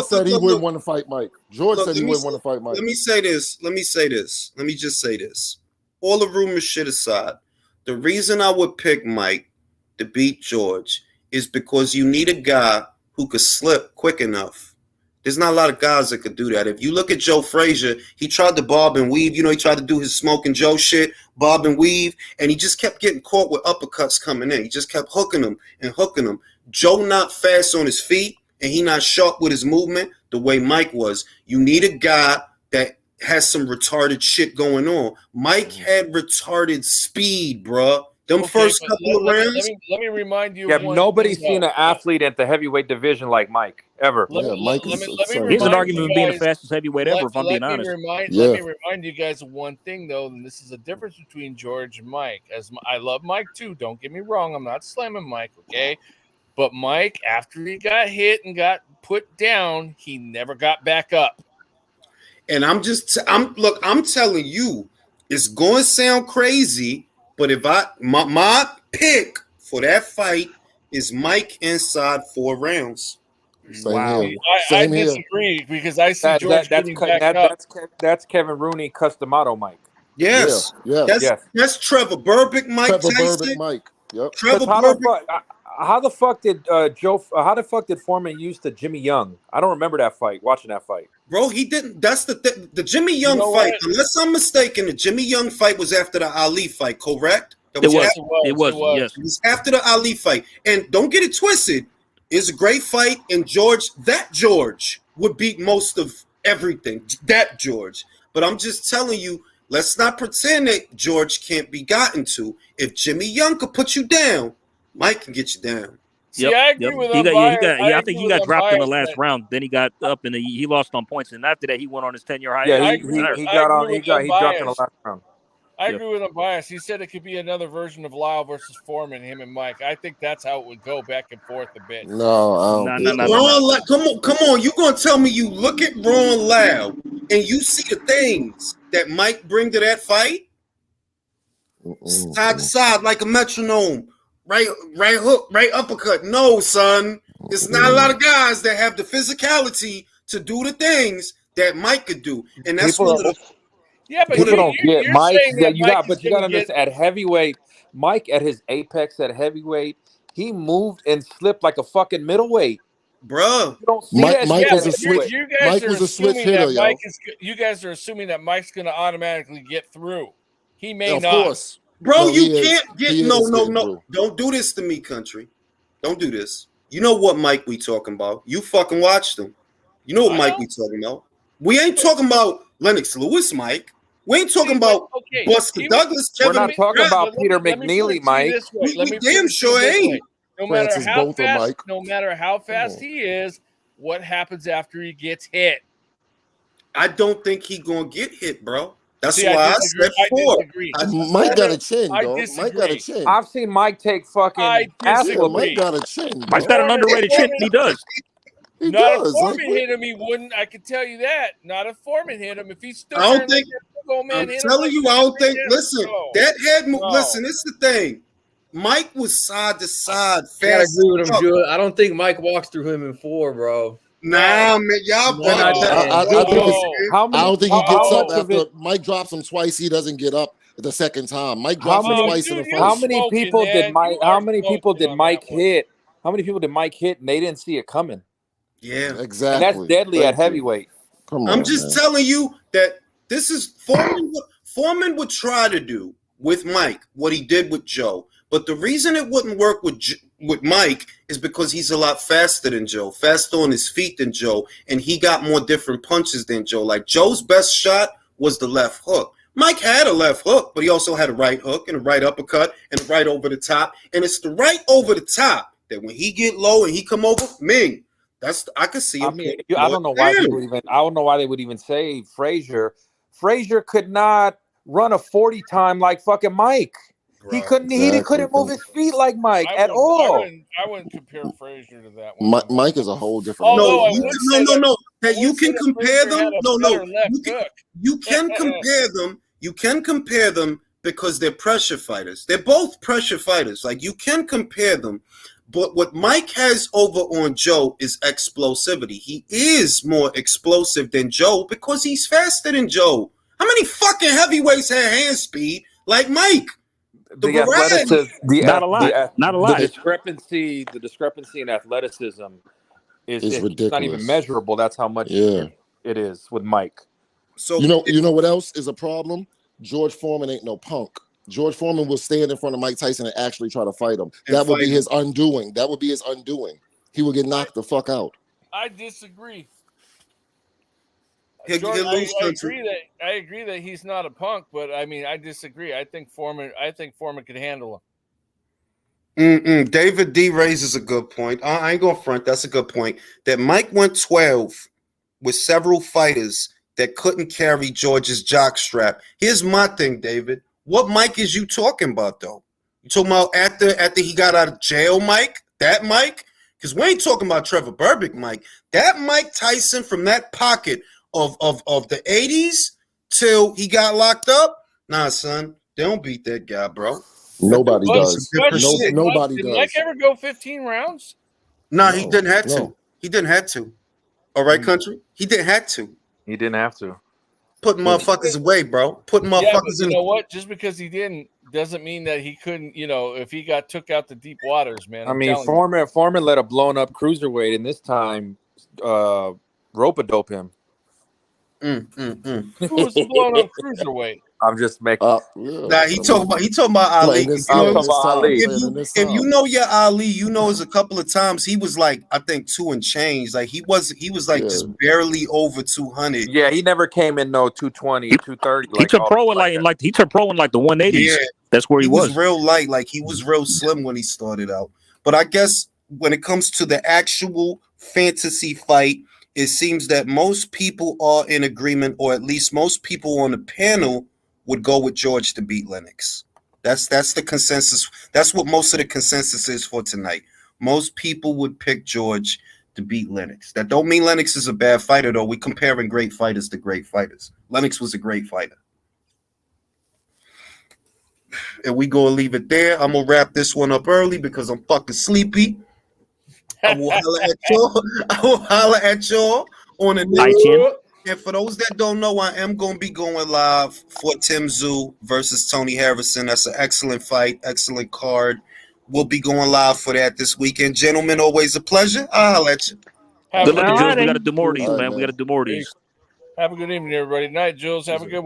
said he wouldn't want to fight Mike. George said he wouldn't want to fight Mike. Let me say this. Let me just say this. All the rumor shit aside, the reason I would pick Mike to beat George is because you need a guy who could slip quick enough. There's not a lot of guys that could do that. If you look at Joe Frazier, he tried to bob and weave. He tried to do his smoking Joe shit, bob and weave, and he just kept getting caught with uppercuts coming in. He just kept hooking them. Joe not fast on his feet, and he not sharp with his movement the way Mike was. You need a guy that has some retarded shit going on. Mike had retarded speed, bruh. First couple of rounds. Let me remind you. Yeah, nobody's seen an athlete at the heavyweight division like Mike ever. He's an argument of being the fastest heavyweight ever, if I'm being honest. Let me remind you guys of one thing, though, and this is a difference between George and Mike. As I love Mike too, don't get me wrong. I'm not slamming Mike, okay? But Mike, after he got hit and got put down, he never got back up. And I'm telling you, it's going to sound crazy. But if my pick for that fight is Mike inside 4 rounds. Wow. I disagree, because I see George getting back up. That's Kevin Rooney, Customato Mike. Yes. That's Trevor Berbick, Mike Tyson. Mike. Yep. Trevor Berbick. How the fuck did Foreman use to Jimmy Young? I don't remember that fight. Watching that fight, bro, he didn't. That's the Jimmy Young fight. Unless I'm mistaken, the Jimmy Young fight was after the Ali fight, correct? It was. Yes. It was after the Ali fight. And don't get it twisted. It's a great fight, and George would beat most of everything. That George. But I'm just telling you, let's not pretend that George can't be gotten to. If Jimmy Young could put you down, Mike can get you down. See, I agree with him. I think he got dropped in the last round. Then he got up and he lost on points. And after that, he went on his 10-year high. Yeah, he dropped in the last round. I agree with him, bias. He said it could be another version of Lyle versus Foreman, him and Mike. I think that's how it would go back and forth a bit. No. Come on. You gonna tell me you look at Ron Lyle and you see the things that Mike bring to that fight? Side to side like a metronome. Right hook, right uppercut. No, son. There's not a lot of guys that have the physicality to do the things that Mike could do. And that's but people don't get Mike. You got to understand, at heavyweight, Mike at his apex at heavyweight, he moved and slipped like a fucking middleweight. Bro, Mike was a switch. Mike was a switch hitter, y'all. You guys are assuming that Mike's going to automatically get through. He may not. Of course. Bro, you can't get no. Don't do this to me, country. Don't do this. You know what Mike we talking about. You fucking watched him. You know what Mike we talking about. We ain't talking about Lennox Lewis, Mike. We ain't talking about Buster Douglas. We're not talking about Peter McNeely, Mike. We damn sure ain't. No matter how fast he is, what happens after he gets hit? I don't think he gonna get hit, bro. That's See, why I disagree. said 4. Mike got a chin, I dog. Mike got a disagree. chin. I've seen Mike take fucking I ass Yeah, disagree. Mike got a chin, Mike's dog. got an underrated chin. He does. He Not if does. Like, Foreman hit him, he wouldn't. I can tell you that. Not if Foreman hit him. If he stood I there don't and let think. that big old man I'm hit him telling like you, that, I don't think. yeah, Listen, no. that head move. No. Listen, it's the thing. Mike was side to side, I gotta fast. agree with him, as fuck. Jules. I don't think Mike walks through him in 4, bro. Nah, man, y'all No, And I bugging. tell- man. I think it's. No. How I many? don't think he how gets up much of after it? Mike drops him twice. He doesn't get up the second time. Mike How drops him many? twice in the dude, you How first. many smoking, people did man. Mike? You How are many people smoking did on Mike that one. hit? How many people did Mike hit and they didn't see it coming? Yeah, And that's Exactly. deadly at Thank you. heavyweight. Come I'm on, just man. telling you that this is Foreman. Foreman would try to do with Mike what he did with Joe, but the reason it wouldn't work with Mike is because he's a lot faster than Joe, faster on his feet than Joe, and he got more different punches than Joe. Like Joe's best shot was the left hook. Mike had a left hook, but he also had a right hook and a right uppercut and a right over the top. And it's the right over the top that when he get low and he come over, Ming, I could see him. I mean, I don't know why people even. I don't know why they would even say Frazier. Frazier could not run a 40 time like fucking Mike. He couldn't. He couldn't move his feet like Mike at all. I wouldn't compare Frazier to that one. Mike is a whole different. Although No. That you can compare them. No. You can hook. compare them. You can compare them because they're pressure fighters. They're both pressure fighters. Like you can compare them. But what Mike has over on Joe is explosivity. He is more explosive than Joe because he's faster than Joe. How many fucking heavyweights have hand speed like Mike? The athleticism, not a lot. Not a lot. The discrepancy in athleticism is ridiculous. It's not even measurable. That's how much it is with Mike. So you know what else is a problem? George Foreman ain't no punk. George Foreman will stand in front of Mike Tyson and actually try to fight him. That would be his undoing. That would be his undoing. He would get knocked the fuck out. I disagree. He'll lose I agree that he's not a punk, but I mean I disagree. I think Foreman could handle him. David D raises a good point. I ain't gonna front. That's a good point. That Mike went 12 with several fighters that couldn't carry George's jockstrap. Here's my thing, David. What Mike is you talking about, though? You talking about after he got out of jail, Mike? That Mike? Because we ain't talking about Trevor Berbick, Mike. That Mike Tyson from that pocket of the 80s till he got locked up? Nah, son. They don't beat that guy, bro. Nobody does. Nobody Did does. Mike ever go 15 rounds? Nah, he didn't have to. He didn't have to. All right, country? He didn't have to. He didn't have to. Put motherfuckers away, bro. Put motherfuckers in. You know what? Just because he didn't doesn't mean that he couldn't. You know, if he took out the deep waters, man. I mean, Foreman let a blown up cruiserweight, and this time, rope-a-dope him. Who was the blown up cruiserweight? I'm just making. Nah, he talking about Ali. If you know your Ali, you know it's a couple of times he was like, I think 2 and change. Like he was like just barely over 200. Yeah, he never came in 220, 230. He turned pro in like the 180s. Yeah, that's where he was. Real light. Like he was real slim when he started out. But I guess when it comes to the actual fantasy fight, it seems that most people are in agreement, or at least most people on the panel would go with George to beat Lennox. That's the consensus. That's what most of the consensus is for tonight. Most people would pick George to beat Lennox. That don't mean Lennox is a bad fighter, though. We're comparing great fighters to great fighters. Lennox was a great fighter. And we gonna leave it there. I'm gonna wrap this one up early because I'm fucking sleepy. I will holler at y'all on the next. And for those that don't know, I am going to be going live for Tim Tszyu versus Tony Harrison. That's an excellent fight, excellent card. We'll be going live for that this weekend. Gentlemen, always a pleasure. I'll let you. Good luck, Jules. We got to do more of these, man. We got to do more of these. Have a good evening, everybody. Night, Jules. Have a good one.